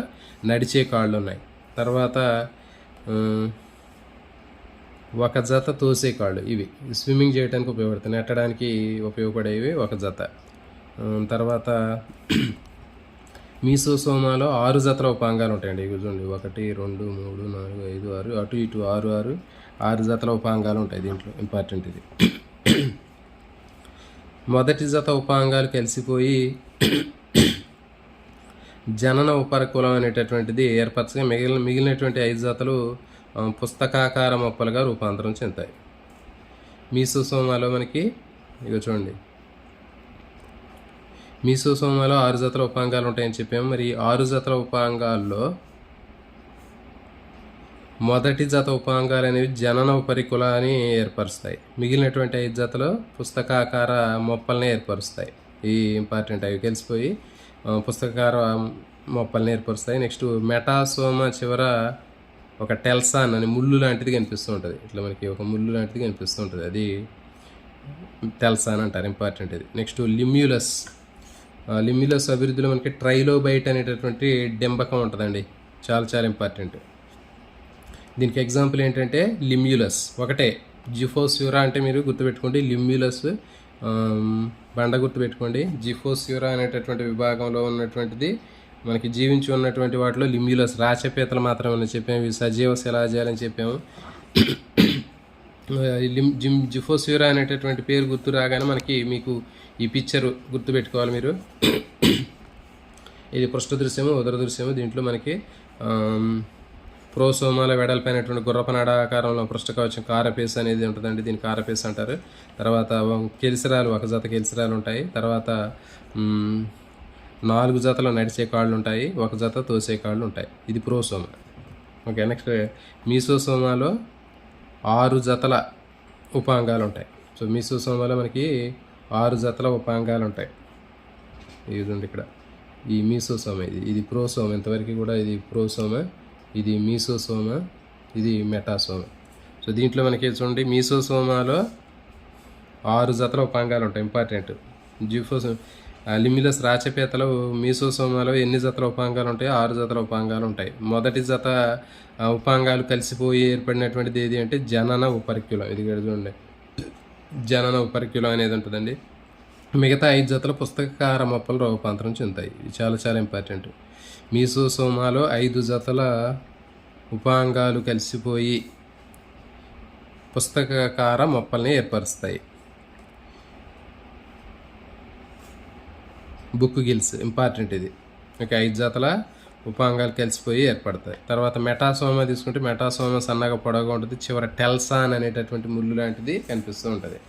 నడిచే కాళ్ళు ఉన్నాయి. తర్వాత 1 జత తోసే కాళ్ళు, ఇవి స్విమ్మింగ్ చేయడానికి ఉపయోగపడతాయి, నెట్టడానికి ఉపయోగపడేవి 1 జత. తర్వాత మీసోసోమాలో 6 జతల ఉపాంగాలు ఉంటాయండి. ఇవి చూడండి, 1 2 3 4 5 6, అటు ఇటు 6 జతల ఉపాంగాలు ఉంటాయి దీంట్లో, ఇంపార్టెంట్ ఇది. మొదటి జత ఉపాంగాలు కలిసిపోయి జనన ఉపరకులం అనేటటువంటిది ఏర్పరచగా మిగిలినటువంటి 5 జతలు పుస్తకాకార మొప్పలుగా రూపాంతరం చెందుతాయి. మీసోసోమాలో మనకి ఇక చూడండి, మీసోసోమాలో 6 జతల ఉపాంగాలు ఉంటాయని చెప్పాము. మరి 6 జతల ఉపాంగాల్లో మొదటి జత ఉపాంగాలు అనేవి జనన ఉపరికులాన్ని ఏర్పరుస్తాయి. మిగిలినటువంటి 5 జతలు పుస్తకాకార మొప్పల్ని ఏర్పరుస్తాయి. ఈ ఇంపార్టెంట్, అవి కలిసిపోయి పుస్తకాకార మొప్పల్ని ఏర్పరుస్తాయి. నెక్స్ట్ మెటాసోమా చివర ఒక టెల్సాన్ అని ముళ్ళు లాంటిది కనిపిస్తూ ఉంటుంది. ఇట్లా మనకి ఒక ముళ్ళు లాంటిది కనిపిస్తూ ఉంటుంది, అది టెల్సాన్ అంటారు, ఇంపార్టెంట్ ఇది. నెక్స్ట్ లిమ్యులస్ అభివృద్ధిలో మనకి ట్రైలోబైట్ అనేటటువంటి డెంబకం ఉంటుందండి, చాలా చాలా ఇంపార్టెంట్. దీనికి ఎగ్జాంపుల్ ఏంటంటే లిమ్యులస్ ఒకటే. జిఫోస్యూరా అంటే మీరు గుర్తుపెట్టుకోండి, లిమ్యులస్ బండ గుర్తుపెట్టుకోండి. జిఫోస్యూరా అనేటటువంటి విభాగంలో ఉన్నటువంటిది మనకి జీవించి ఉన్నటువంటి వాటిలో లిమ్యులస్ రాచపీతలు మాత్రమే చెప్పాము. ఇవి సజీవ శిలాజాలని చెప్పాము. జిఫోస్ఫిరా అనేటటువంటి పేరు గుర్తు రాగానే మనకి మీకు ఈ పిక్చర్ గుర్తుపెట్టుకోవాలి మీరు. ఇది పృష్ఠ దృశ్యము, ఉదర దృశ్యము. దీంట్లో మనకి ప్రోసోమాల వెడల్పైనటువంటి గుర్రపనాడ ఆకారంలో పృష్ఠకవచం కారపేస్ అనేది ఉంటుందండి. దీన్ని కారపేస్ అంటారు. తర్వాత కెలిసిరాలు, ఒక జత కెలిసిరాలు ఉంటాయి. తర్వాత 4 జతలు నడిచే కాళ్ళు ఉంటాయి, ఒక జత తోసే కాళ్ళు ఉంటాయి. ఇది ప్రోసోమా. ఓకే, నెక్స్ట్ మీసోసోమాలో 6 జతల ఉపాంగాలు ఉంటాయి. సో మీసోసోమాలో మనకి 6 జతల ఉపాంగాలు ఉంటాయి. ఇదండి ఇక్కడ ఈ మీసోసోమ, ఇది ప్రోసోమ. ఇంతవరకు కూడా ఇది ప్రోసోమ, ఇది మీసోసోమ, ఇది మెటాసోమ. సో దీంట్లో మనకి చూడండి మీసోసోమాలో 6 జతల ఉపాంగాలు ఉంటాయి. ఇంపార్టెంట్. లిమ్యులస్ రాచపీతలో మీసోసోమాలో ఎన్ని జతల ఉపాంగాలు ఉంటాయి? 6 జతల ఉపాంగాలు ఉంటాయి. మొదటి జత ఉపాంగాలు కలిసిపోయి ఏర్పడినటువంటిది ఏది అంటే జనన ఉపరిక్యులం. ఇది చూడండి, జనన ఉపరిక్యులం అనేది ఉంటుందండి. మిగతా 5 జతల పుస్తకాకార మొప్పలు రూపాంతరం చెందుతాయి. ఇది చాలా చాలా ఇంపార్టెంట్. మీసోసోమాలో 5 జతల ఉపాంగాలు కలిసిపోయి పుస్తకాకార మొప్పల్ని ఏర్పరుస్తాయి. బుక్ గిల్స్ ఇంపార్టెంట్ ఇది. ఓకే, 5 జతల ఉపాంగాలు కలిసిపోయి ఏర్పడతాయి. తర్వాత మెటాసోమా తీసుకుంటే మెటాసోమా సన్నగా పొడవుగా ఉంటుంది. చివర టెల్సాన్ అనేటటువంటి ముళ్ళు లాంటిది కనిపిస్తూ ఉంటుంది.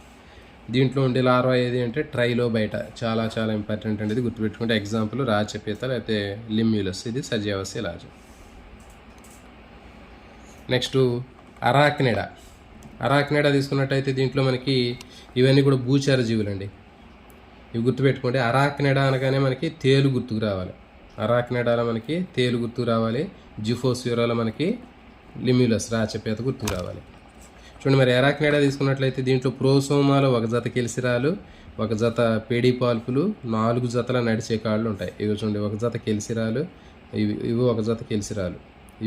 దీంట్లో ఉండే లార్వా ఏది అంటే ట్రైలోబైటా. చాలా చాలా ఇంపార్టెంట్ అండి. ఇది గుర్తుపెట్టుకుంటే ఎగ్జాంపుల్ రాచపీత లేకపోతే లిమ్యులస్. ఇది సజీవ శిలాజం. నెక్స్ట్ అరాక్నిడా తీసుకున్నట్టయితే దీంట్లో మనకి ఇవన్నీ కూడా భూచర జీవులండి. ఇవి గుర్తుపెట్టుకోండి. అరాక్నిడా అనగానే మనకి తేలు గుర్తుకు రావాలి. అరాక్నిడాలో మనకి తేలు గుర్తుకు రావాలి. జిఫోస్ఫిరాలో మనకి లిమ్యులస్ రాచపీత గుర్తుకు రావాలి. చూడండి, మరి అరాక్నిడా తీసుకున్నట్లయితే దీంట్లో ప్రోసోమాలో 1 జత కెలిసిరాలు, 1 జత పేడిపాల్పులు, 4 జతల నడిచే కాళ్ళు ఉంటాయి. ఇవి చూడండి, 1 జత కెలిసిరాలు, ఇవి 1 జత కెలిసిరాలు,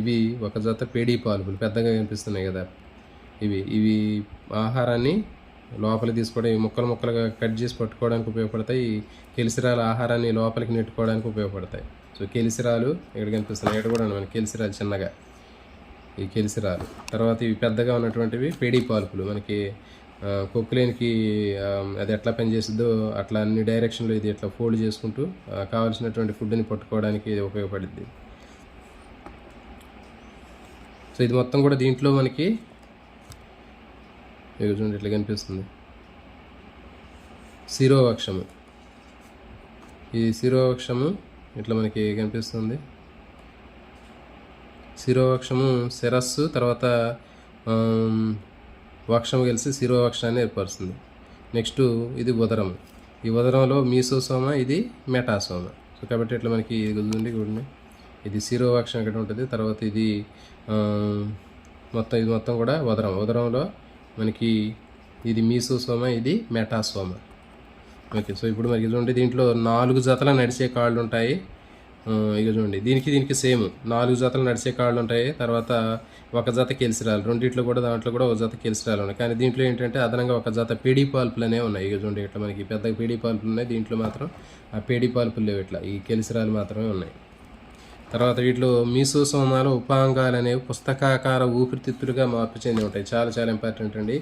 ఇవి 1 జత పేడిపాల్పులు పెద్దగా కనిపిస్తున్నాయి కదా. ఇవి ఆహారాన్ని లోపలికి తీసుకోవడం, ముక్కలు ముక్కలుగా కట్ చేసి పట్టుకోవడానికి ఉపయోగపడతాయి. ఈ కెలిసిరాలు ఆహారాన్ని లోపలికి నెట్టుకోవడానికి ఉపయోగపడతాయి. సో కెలిసిరాలు ఇక్కడ కనిపిస్తున్నాయి. ఇక్కడ కూడా మనకి కెలిసిరాలు చిన్నగా, ఈ కెలిసిరాలు. తర్వాత ఇవి పెద్దగా ఉన్నటువంటివి పేడిపాల్పులు. మనకి కొక్కులేనికి అది ఎట్లా పనిచేస్తుందో అట్లా అన్ని డైరెక్షన్లో ఇది ఇట్లా ఫోల్డ్ చేసుకుంటూ కావాల్సినటువంటి ఫుడ్ని పట్టుకోవడానికి ఇది ఉపయోగపడుద్ది. సో ఇది మొత్తం కూడా దీంట్లో మనకి చూడండి ఇట్లా కనిపిస్తుంది. శిరోవక్షము, ఈ శిరోవక్షము ఇట్లా మనకి కనిపిస్తుంది. శిరోవక్షము శిరస్సు, తర్వాత వక్షము కలిసి శిరోవక్షాన్ని ఏర్పరుస్తుంది. నెక్స్ట్ ఇది ఉదరం. ఈ ఉదరంలో మీసోసోమ, ఇది మెటాసోమ. సో కాబట్టి ఇట్లా మనకి ఇది చూడండి, ఇది శిరోవక్షం ఇక్కడ ఉంటుంది. తర్వాత ఇది మొత్తం కూడా ఉదరంలో మనకి ఇది మీసోసోమ, ఇది మెటాసోమ. ఓకే, సో ఇప్పుడు మనకి చూడండి దీంట్లో 4 జతల నడిచే కాళ్ళు ఉంటాయి. ఇక చూడండి దీనికి సేమ్ 4 జతలు నడిచే కాళ్ళు ఉంటాయి. తర్వాత 1 జత కెలిసిరాలు, దాంట్లో కూడా 1 జత కెలిసిరాలు ఉన్నాయి. కానీ దీంట్లో ఏంటంటే అదనంగా 1 జత పేడిపాల్పులు అనేవి ఉన్నాయి. ఇక చూడండి ఇట్లా మనకి పెద్ద పేడిపాల్పులు ఉన్నాయి. దీంట్లో మాత్రం ఆ పేడిపాల్పులు లేవు, ఇట్లా ఈ కెలిసిరాలు మాత్రమే ఉన్నాయి. తర్వాత వీటిలో మీసోసోమాలో ఉపాంగాలు అనేవి పుస్తకాకార ఊపిరితిత్తులుగా మార్పు చెంది ఉంటాయి. చాలా చాలా ఇంపార్టెంట్ అండి.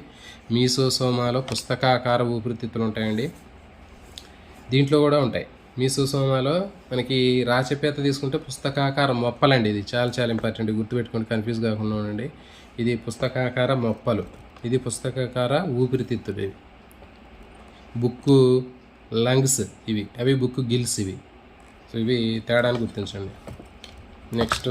మీసోసోమాలో పుస్తకాకార ఊపిరితిత్తులు ఉంటాయండి. దీంట్లో కూడా ఉంటాయి. మీసోసోమాలో మనకి రాచపీత తీసుకుంటే పుస్తకాకార మొప్పలండి. ఇది చాలా చాలా ఇంపార్టెంట్, గుర్తుపెట్టుకోండి, కన్ఫ్యూజ్ కాకుండా ఉండండి. ఇది పుస్తకాకార మొప్పలు, ఇది పుస్తకాకార ఊపిరితిత్తులు. ఇవి బుక్కు లంగ్స్, అవి బుక్కు గిల్స్. సో ఇవి తేడాన్ని గుర్తించండి. నెక్స్ట్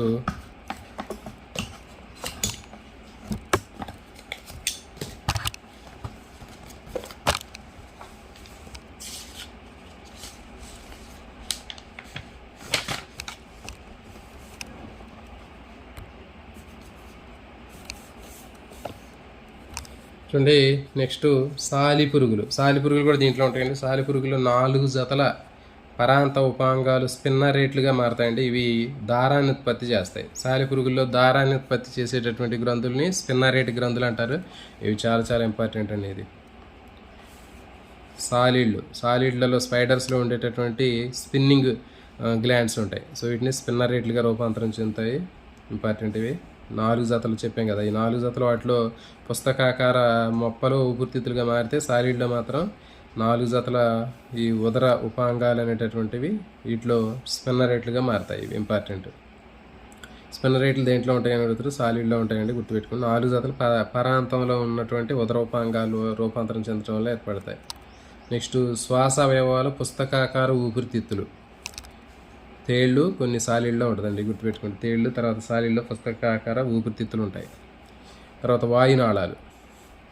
చూడండి, నెక్స్ట్ సాలిపురుగులు కూడా దీంట్లో ఉంటాయండి. సాలిపురుగులు 4 జతల పరాంత ఉపాంగాలు స్పిన్నరేట్లుగా మారతాయండి. ఇవి దారాన్ని ఉత్పత్తి చేస్తాయి. సాలిపురుగుల్లో దారాన్ని ఉత్పత్తి చేసేటటువంటి గ్రంథుల్ని స్పిన్నరేట్ గ్రంథులు అంటారు. ఇవి చాలా చాలా ఇంపార్టెంట్ అండి. ఇది సాలిడ్లలో స్పైడర్స్లో ఉండేటటువంటి స్పిన్నింగ్ గ్లాండ్స్ ఉంటాయి. సో వీటిని స్పిన్నరేట్లుగా రూపాంతరం చెందుతాయి. ఇంపార్టెంట్ ఇవి 4 జతలు చెప్పాం కదా. ఈ 4 జతలు వాటిలో పుస్తకాకార మొప్పలు ఊపిరితిత్తులుగా మారితే సాలిడ్లో మాత్రం 4 జతల ఈ ఉదర ఉపాంగాలు అనేటటువంటివి వీటిలో స్పిన్నరేట్లుగా మారుతాయి. ఇవి ఇంపార్టెంట్. స్పిన్నరేట్లు దేంట్లో ఉంటాయని అడుగుతారు, సాలిడ్లో ఉంటాయండి, గుర్తుపెట్టుకుని. 4 జతలు పరాంతంలో ఉన్నటువంటి ఉదర ఉపాంగాలు రూపాంతరం చెందడం వల్ల ఏర్పడతాయి. నెక్స్ట్ శ్వాస అవయవాలు పుస్తకాకార ఊపిరితిత్తులు. తేళ్ళు కొన్ని సాలిడ్లో ఉంటుందండి, గుర్తుపెట్టుకోండి. తేళ్ళు తర్వాత సాలిడ్లో పుస్తకాకార ఊపిరితిత్తులు ఉంటాయి. తర్వాత వాయునాళాలు,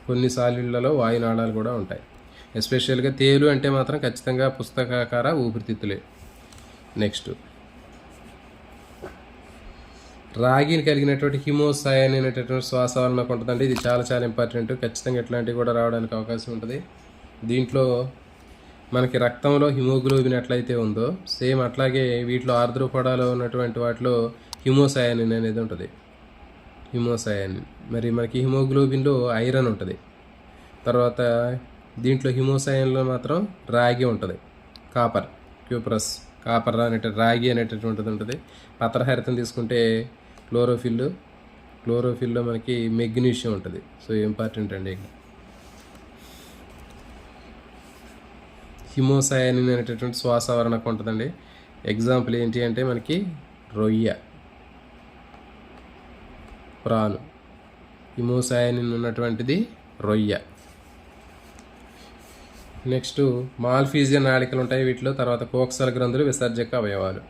కొన్ని సాలిడ్లలో వాయునాళాలు కూడా ఉంటాయి. ఎస్పెషల్గా తేలు అంటే మాత్రం ఖచ్చితంగా పుస్తకాకార ఊపిరితిత్తులే. నెక్స్ట్ రాగిని కలిగినటువంటి హిమోసైన్ అనేటటువంటి శ్వాసవలనకు ఉంటుందండి. ఇది చాలా చాలా ఇంపార్టెంట్. ఖచ్చితంగా ఇట్లాంటివి కూడా రావడానికి అవకాశం ఉంటుంది. దీంట్లో మనకి రక్తంలో హిమోగ్లోబిన్ ఎట్లయితే ఉందో సేమ్ అట్లాగే వీటిలో ఆర్ద్రోపోడాలో ఉన్నటువంటి వాటిలో హిమోసయానిన్ అనేది ఉంటుంది. హిమోసయానిన్. మరి మనకి హిమోగ్లోబిన్లో ఐరన్ ఉంటుంది. తర్వాత దీంట్లో హిమోసయాన్లో మాత్రం రాగి ఉంటుంది. కాపర్, క్యూప్రస్, కాపర్ రాగి అనేటటువంటిది ఉంటుంది. పత్రహరితం తీసుకుంటే క్లోరోఫిల్లో మనకి మెగ్నీషియం ఉంటుంది. సో ఇంపార్టెంట్ అండి. హిమోసయానిన్ అనేటటువంటి శ్వాసవరణకు ఉంటుందండి. ఎగ్జాంపుల్ ఏంటి అంటే మనకి రొయ్య, ప్రాను. హిమోసయానిన్ ఉన్నటువంటిది రొయ్య. నెక్స్ట్ మాల్ఫీజియన్ నాళికలు ఉంటాయి వీటిలో. తర్వాత కోక్సల గ్రంథులు విసర్జక అవయవాలు.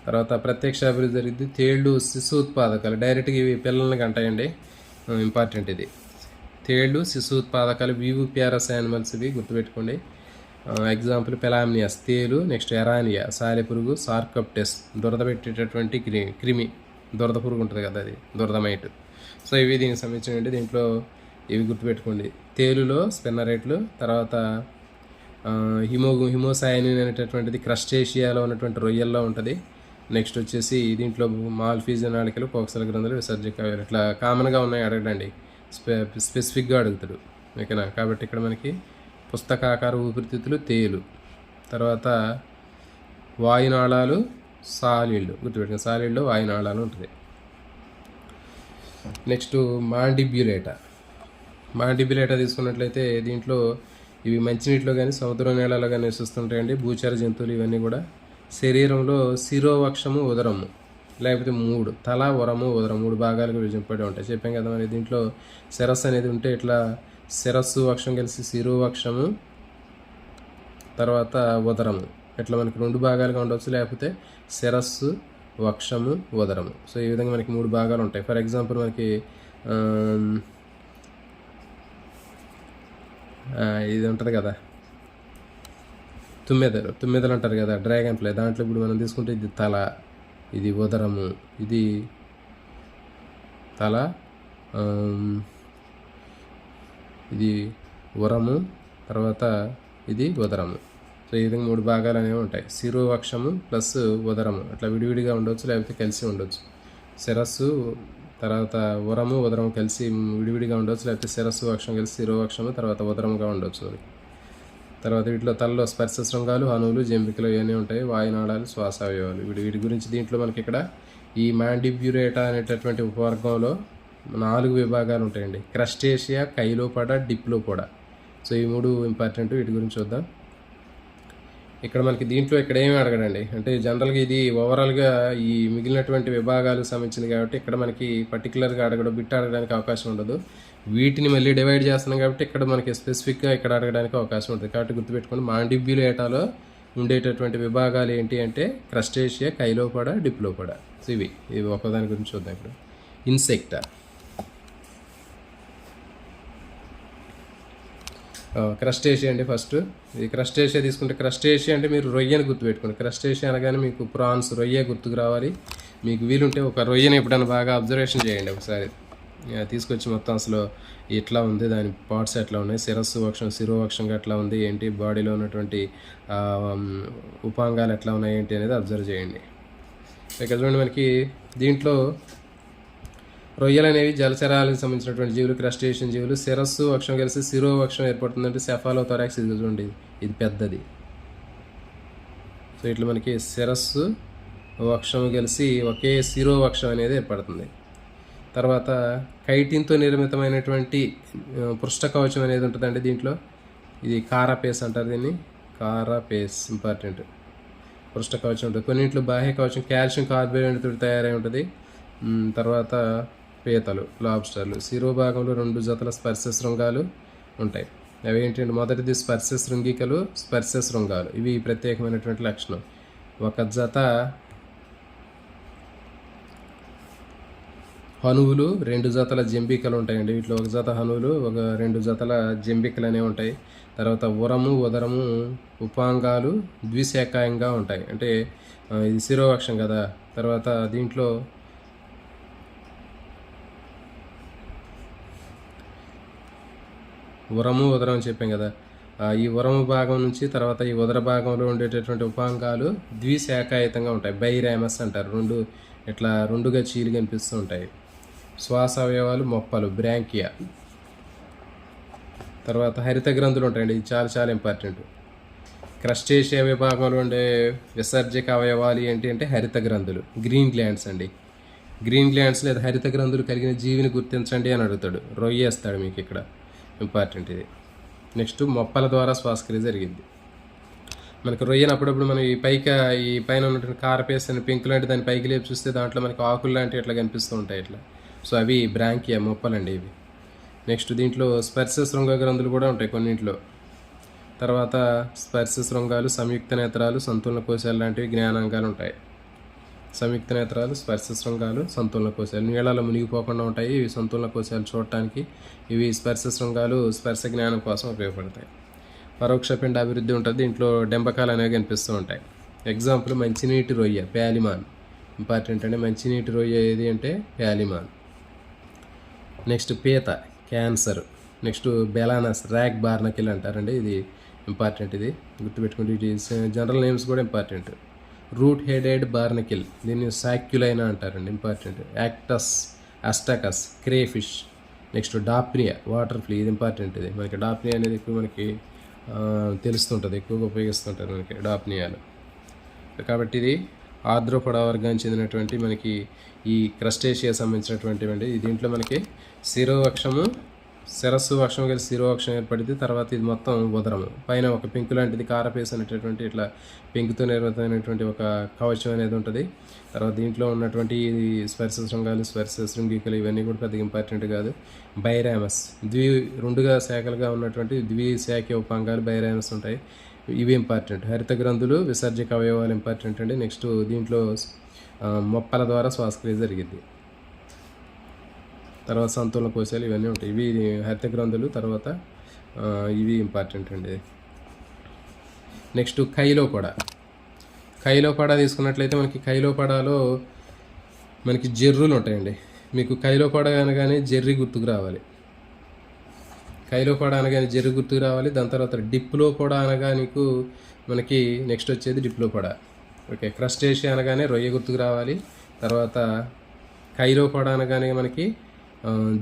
తర్వాత ప్రత్యక్ష అభివృద్ధి జరిగింది. తేళ్ళు శిశుత్పాదకాలు, డైరెక్ట్గా ఇవి పిల్లల్ని కంటాయండి. ఇంపార్టెంట్ ఇది. తేళ్ళు శిశుత్పాదకాలు, వివిపిఆర్ఎస్ యానిమల్స్ ఇవి గుర్తుపెట్టుకోండి. ఎగ్జాంపుల్ పెలామినియస్ తేలు. నెక్స్ట్ ఎరానియా సాలెపురుగు, సార్కప్టెస్ దురద పెట్టేటటువంటి క్రిమి, దురద పురుగు ఉంటుంది కదా, అది దురదమైట్. సో ఇవి దీనికి సంబంధించినవి. దీంట్లో ఇవి గుర్తుపెట్టుకోండి. తేలులో స్పిన్నరేట్లు. తర్వాత హిమోసయానిన్ అనేటటువంటిది క్రస్టేషియాలో ఉన్నటువంటి రొయ్యల్లో ఉంటుంది. నెక్స్ట్ వచ్చేసి దీంట్లో మాల్ఫీజియన్ నాళికలు, కోక్సల గ్రంథులు, విసర్జక అవయవాలు ఇట్లా కామన్గా ఉన్నాయి అడగడండి. స్పెసిఫిక్గా అడుగుతాడు, ఓకేనా. కాబట్టి ఇక్కడ మనకి పుస్తకాకార ఊపిరితిత్తులు తేలు. తర్వాత వాయునాళాలు సాలిడ్లు, గుర్తుపెట్టుకుని సాలిడ్లో వాయునాళాలు ఉంటుంది. నెక్స్ట్ మాండిబ్యులేటా తీసుకున్నట్లయితే దీంట్లో ఇవి మంచినీటిలో కానీ సముద్ర నీళ్ళలో కానీ నివసిస్తుంటాయండి. భూచర జంతువులు ఇవన్నీ కూడా. శరీరంలో శిరోవక్షము, ఉదరము, లేకపోతే 3 తల, వరము, ఉదరం 3 భాగాలుగా విభజింపబడి ఉంటాయి. చెప్పాం కదా. మరి దీంట్లో శిరస్సు అనేది ఉంటే ఇట్లా శిరస్సు వక్షం కలిసి శిరోవక్షము, తర్వాత ఉదరము ఇట్లా మనకి 2 భాగాలుగా ఉండవచ్చు. లేకపోతే శిరస్సు, వక్షము, ఉదరము. సో ఈ విధంగా మనకి 3 భాగాలు ఉంటాయి. ఫర్ ఎగ్జాంపుల్ మనకి ఇది ఉంటుంది కదా, తుమ్మెదలు అంటారు కదా, డ్రాగన్ ఫ్లై. దాంట్లో ఇప్పుడు మనం తీసుకుంటే ఇది తల, ఇది ఉదరము, ఇది తల, ఇది ఉరము, తర్వాత ఇది ఉదరము. సో ఈ విధంగా 3 భాగాలు అనేవి ఉంటాయి. శిరోవక్షము ప్లస్ ఉదరము అట్లా విడివిడిగా ఉండవచ్చు, లేకపోతే కలిసి ఉండొచ్చు. శిరస్సు తర్వాత ఉరము, ఉదరము కలిసి విడివిడిగా ఉండవచ్చు, లేకపోతే శిరస్సు, వక్షం కలిసి శిరోవక్షము తర్వాత ఉదరముగా ఉండవచ్చు. తర్వాత వీటిలో తలలో స్పర్శ శృంగాలు, అణువులు, జంబికలు ఇవన్నీ ఉంటాయి. వాయునాళాలు, శ్వాస అవయవాలు. వీటి గురించి దీంట్లో మనకి ఇక్కడ ఈ మాండిబ్యురేటా అనేటటువంటి ఉపవర్గంలో 4 విభాగాలు ఉంటాయండి. క్రస్టేషియా, కైలోపోడా, డిప్లోపోడా. సో ఈ 3 ఇంపార్టెంట్. వీటి గురించి చూద్దాం. ఇక్కడ మనకి దీంట్లో ఇక్కడ ఏమి అడగడండి, అంటే జనరల్గా ఇది ఓవరాల్గా ఈ మిగిలినటువంటి విభాగాలకు సంబంధించింది కాబట్టి ఇక్కడ మనకి పర్టికులర్గా బిట్ అడగడానికి అవకాశం ఉండదు. వీటిని మళ్ళీ డివైడ్ చేస్తున్నాం కాబట్టి ఇక్కడ మనకి స్పెసిఫిక్గా ఇక్కడ అడగడానికి అవకాశం ఉంటుంది. కాబట్టి గుర్తుపెట్టుకోండి, మాండిబ్యులేటాలో ఉండేటటువంటి విభాగాలు ఏంటి అంటే క్రస్టేషియా, కైలోపోడా, డిప్లోపోడా. సో ఇవి ఒకదాని గురించి చూద్దాం. ఇప్పుడు ఇన్సెక్టా. క్రస్టేషియా అండి ఫస్ట్. ఇది క్రస్టేషియా తీసుకుంటే, క్రస్టేషియా అంటే మీరు రొయ్యని గుర్తుపెట్టుకోండి. క్రస్టేషియా అనగానే మీకు ప్రాన్స్, రొయ్య గుర్తుకు రావాలి. మీకు వీలుంటే ఒక రొయ్యని ఎప్పుడైనా బాగా అబ్జర్వేషన్ చేయండి ఒకసారి. తీసుకొచ్చి మొత్తం అసలు ఎట్లా ఉంది, దాని పార్ట్స్ ఎట్లా ఉన్నాయి, శిరస్సు వక్షం, శిరోవక్షంగా ఎట్లా ఉంది, ఏంటి బాడీలో ఉన్నటువంటి ఉపాంగాలు ఎట్లా ఉన్నాయి ఏంటి అనేది అబ్జర్వ్ చేయండి. ఇక్కడ చూడండి, మనకి దీంట్లో రొయ్యలు అనేవి జలచరాలకు సంబంధించినటువంటి జీవులు, క్రస్టేషియన్ జీవులు. శిరస్సు వక్షం కలిసి శిరోవక్షం ఏర్పడుతుందంటే సెఫాలోథొరాక్స్. ఇది చూడండి, ఇది పెద్దది. సో ఇట్లా మనకి శిరస్సు వక్షము కలిసి ఒకే శిరోవక్షం అనేది ఏర్పడుతుంది. తర్వాత కైటిన్తో నిర్మితమైనటువంటి పృష్ఠ కవచం అనేది ఉంటుందండి దీంట్లో. ఇది కారాపేస్ అంటారు దీన్ని, కారాపేస్ ఇంపార్టెంట్. పృష్ఠ కవచం ఉంటుంది. కొన్నింట్లో బాహ్య కవచం కాల్షియం కార్బోనేట్ తోటి తయారై ఉంటుంది. తర్వాత పీతలు, లాబ్స్టర్లు. శిరోభాగంలో 2 జతల స్పర్శ శృంగాలు ఉంటాయి. అవి ఏంటంటే మొదటిది స్పర్శ శృంగికలు, స్పర్శ శృంగాలు. ఇవి ప్రత్యేకమైనటువంటి లక్షణం. ఒక జత హనువులు, 2 జతల జంబికలు ఉంటాయండి. వీటిలో ఒక జత హనువులు, 2 జతల జంబికలు అనేవి ఉంటాయి. తర్వాత ఉరము, ఉదరము ఉపాంగాలు ద్విశాఖాయంగా ఉంటాయి. అంటే ఇది శిరోవక్షం కదా. తర్వాత దీంట్లో ఉరము, ఉదరం అని చెప్పాం కదా. ఈ ఉరము భాగం నుంచి తర్వాత ఈ ఉదర భాగంలో ఉండేటటువంటి ఉపాంగాలు ద్విశాఖాయుతంగా ఉంటాయి. బైరామస్ అంటారు. ఇట్లా రెండుగా చీలి కనిపిస్తూ ఉంటాయి. శ్వాస అవయవాలు మొప్పలు, బ్రాంకియా. తర్వాత హరిత గ్రంథులు ఉంటాయండి. ఇది చాలా చాలా ఇంపార్టెంట్. క్రస్టేషియా విభాగంలో ఉండే విసర్జక అవయవాలు ఏంటి అంటే హరిత గ్రంథులు, గ్రీన్ గ్లాండ్స్ అండి. గ్రీన్ గ్లాండ్స్ లేదా హరిత గ్రంథులు కలిగిన జీవిని గుర్తించండి అని అడుగుతాడు. రొయ్యేస్తాడు మీకు ఇక్కడ, ఇంపార్టెంట్ ఇది. నెక్స్ట్ మొప్పల ద్వారా శ్వాసక్రియ జరిగింది. మనకి రొయ్యను అప్పుడప్పుడు మనం ఈ పైన ఉన్నటువంటి కారపేస్ అని పింక్ లాంటి దాన్ని పైకి లేపి చూస్తే దాంట్లో మనకి ఆకులు లాంటివి ఇట్లా కనిపిస్తూ ఉంటాయి ఇట్లా. సో అవి బ్రాంకియా, మొప్పలండి ఇవి. నెక్స్ట్ దీంట్లో స్పర్శ శృంగ గ్రంథులు కూడా ఉంటాయి కొన్నింట్లో. తర్వాత స్పర్శ శృంగాలు, సంయుక్త నేత్రాలు, సంతులన కోశాలు లాంటివి జ్ఞానాంగాలు ఉంటాయి. సంయుక్త నేత్రాలు, స్పర్శ శృంగాలు, సంతులన కోశాలు నీళ్ళలో మునిగిపోకుండా ఉంటాయి. ఇవి సంతులన కోశాలు చూడటానికి. ఇవి స్పర్శ శృంగాలు స్పర్శ జ్ఞానం కోసం ఉపయోగపడతాయి. పరోక్ష పిండ అభివృద్ధి ఉంటుంది. దీంట్లో డెంబకాలు అనేవి కనిపిస్తూ ఉంటాయి. ఎగ్జాంపుల్ మంచినీటి రొయ్య, ప్యాలిమాన్. ఇంపార్టెంట్ అండి. మంచినీటి రొయ్య ఏది అంటే ప్యాలిమాన్. నెక్స్ట్ పీత, Cancer. Next Balanus, rock barnacle అంటారండి. ఇది ఇంపార్టెంట్, ఇది గుర్తుపెట్టుకుంటే. ఇది జనరల్ నేమ్స్ కూడా ఇంపార్టెంట్. రూట్ హెడెడ్ బార్నకిల్, దీన్ని సాక్యులైనా అంటారండి, ఇంపార్టెంట్. యాక్టస్, Astacus, crayfish. Next Daphnia, water flea. ఇది ఇంపార్టెంట్. ఇది మనకి డాప్నియా అనేది ఎక్కువ మనకి తెలుస్తుంటుంది, ఎక్కువగా ఉపయోగిస్తుంటారు మనకి డాప్నియాలు. కాబట్టి ఇది ఆర్ద్రోపడా వర్గానికి చెందినటువంటి మనకి ఈ క్రస్టేషియా సంబంధించినటువంటివండి. దీంట్లో మనకి శిరోవక్షము, శిరస్సు వక్షం కలిసి శిరోవక్షం ఏర్పడింది. తర్వాత ఇది మొత్తం ఉదరము. పైన ఒక పెంకు లాంటిది కారపేస్ అనేటటువంటి ఇట్లా పెంకుతో నిర్మితమైనటువంటి ఒక కవచం అనేది ఉంటుంది. తర్వాత దీంట్లో ఉన్నటువంటి స్పర్శ శృంగాలు, స్పర్శ శృంగికలు ఇవన్నీ కూడా పెద్దగా ఇంపార్టెంట్ కాదు. బైరామస్, రెండుగా శాఖలుగా ఉన్నటువంటి ద్విశాఖీయ ఉపాంగాలు బైరామస్ ఉంటాయి. ఇవి ఇంపార్టెంట్. హరిత గ్రంథులు, విసర్జక అవయవాలు ఇంపార్టెంట్ అండి. నెక్స్ట్ దీంట్లో మొప్పల ద్వారా శ్వాసక్రియ జరిగింది. తర్వాత సంతులన కోశాలు ఇవన్నీ ఉంటాయి. ఇవి హరిత గ్రంథులు. తర్వాత ఇవి ఇంపార్టెంట్ అండి. నెక్స్ట్ కైలోపడా తీసుకున్నట్లయితే మనకి కైలోపడాలో మనకి జెర్రులు ఉంటాయండి. మీకు కైలోపడా అనగానే జెర్రీ గుర్తుకు రావాలి. కైలోపడా అనగానే జెర్రీ గుర్తుకు రావాలి. దాని తర్వాత డిప్లోపడా అనగా నీకు మనకి నెక్స్ట్ వచ్చేది డిప్లోపడా. ఓకే. క్రస్టేషియా అనగానే రొయ్య గుర్తుకు రావాలి. తర్వాత కైలోపడా అనగానే మనకి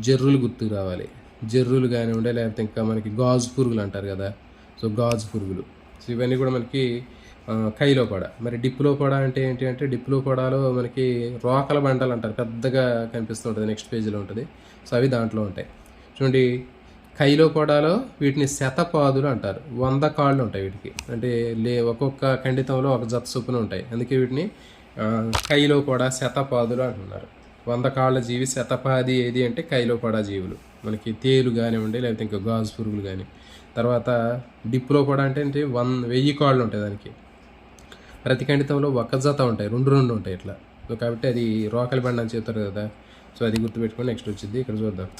జెర్రులు గుర్తుకు రావాలి. జెర్రులు కానివ్వండి, లేకపోతే ఇంకా మనకి గాజు పురుగులు అంటారు కదా. సో గాజు పురుగులు. సో ఇవన్నీ కూడా మనకి కైలోపడా. మరి డిప్లోపడా అంటే ఏంటి అంటే డిప్లోపడాలో మనకి రోకల బండలు అంటారు, పెద్దగా కనిపిస్తుంటుంది, నెక్స్ట్ పేజీలో ఉంటుంది. సో అవి దాంట్లో ఉంటాయి. చూడండి, కైలోపడాలో వీటిని శతపాదులు అంటారు. 100 కాళ్ళు ఉంటాయి వీటికి. అంటే ఒక్కొక్క ఖండితంలో ఒక జత చొప్పున ఉంటాయి. అందుకే వీటిని కైలోపడా, శతపాదులు అంటున్నారు. 100 కాళ్ళ జీవి శతపాది ఏది అంటే కైలోపడా జీవులు. మనకి తేలు కానివ్వండి, లేకపోతే ఇంకా గాజు పురుగులు కానీ. తర్వాత డిప్లోపడా అంటే 1000 కాళ్ళు ఉంటాయి దానికి. ప్రతి ఖండితంలో ఒక జత ఉంటాయి, 2 ఉంటాయి ఇట్లా. సో కాబట్టి అది రోకలి బండ అని చెప్తారు కదా. సో అది గుర్తుపెట్టుకొని నెక్స్ట్ వచ్చింది. ఇక్కడ చూద్దాం.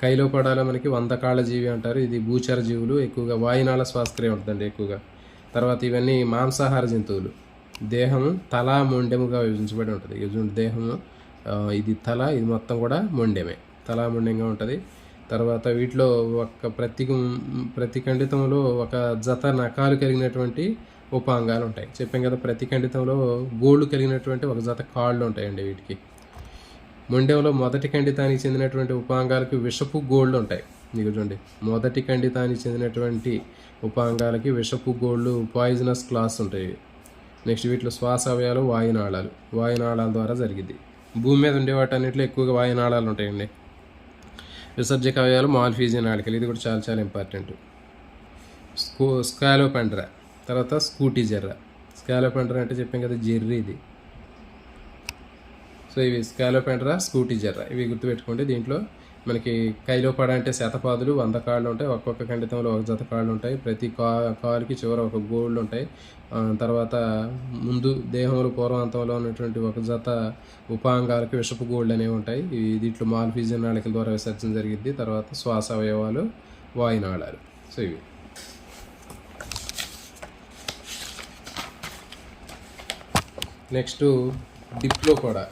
కైలోపడాలో మనకి 100 కాళ్ళ జీవి అంటారు. ఇది భూచర జీవులు. ఎక్కువగా వాయునాళ శ్వాసక్రియ ఉంటుందండి ఎక్కువగా. తర్వాత ఇవన్నీ మాంసాహార జంతువులు. దేహము తల, మొండెముగా విభజించబడి ఉంటుంది. దేహము ఇది తల, ఇది మొత్తం కూడా మొండెమే, తల మొండెంగా ఉంటుంది. తర్వాత వీటిలో ప్రతి ఖండితంలో ఒక జత నఖాలు కలిగినటువంటి ఉపాంగాలు ఉంటాయి. చెప్పాం కదా, ప్రతి ఖండితంలో గోళ్ళు కలిగినటువంటి ఒక జత కాళ్ళు ఉంటాయండి వీటికి. మొండెంలో మొదటి ఖండితానికి చెందినటువంటి ఉపాంగాలకి విషపు గోళ్ళు ఉంటాయి. మీకు చూడండి, మొదటి ఖండితానికి చెందినటువంటి ఉపాంగాలకి విషపు గోళ్ళు, పాయిజనస్ క్లాస్ ఉంటాయి. నెక్స్ట్ వీటిలో శ్వాస అవయవాలు వాయునాళాలు, వాయునాళాల ద్వారా జరిగింది. భూమి మీద ఉండే వాటన్నిటిలో ఎక్కువగా వాయునాళాలు ఉంటాయండి. విసర్జక అవయవాలు మాల్ఫీజియన్ నాళికలు, ఇది కూడా చాలా చాలా ఇంపార్టెంట్. స్కాలోపెండ్రా, తర్వాత స్కూటీ జెర్రా. స్కాలోపెండ్రా అంటే చెప్పాం కదా, జెర్రీ ఇది. సో ఇవి స్కాలోపెండ్రా, స్కూటీ జెర్రా, ఇవి గుర్తుపెట్టుకోండి. దీంట్లో మనకి కైలోపడ అంటే శతపాదులు 100 కాళ్ళు ఉంటాయి. ఒక్కొక్క ఖండితంలో ఒక జత కాళ్ళు ఉంటాయి. ప్రతి కాలుకి చివర ఒక గోళ్ళు ఉంటాయి. తర్వాత ముందు దేహంలో పూర్వాంతంలో ఉన్నటువంటి ఒక జత ఉపాంగాలకి విషపు గోళ్ళు అనేవి ఉంటాయి. దీంట్లో మాల్ఫీజియన్ నాళికల ద్వారా విసర్జన జరిగింది. తర్వాత శ్వాస అవయవాలు, వాయునాళాలు. సో ఇవి నెక్స్ట్ డిప్లోపోడా.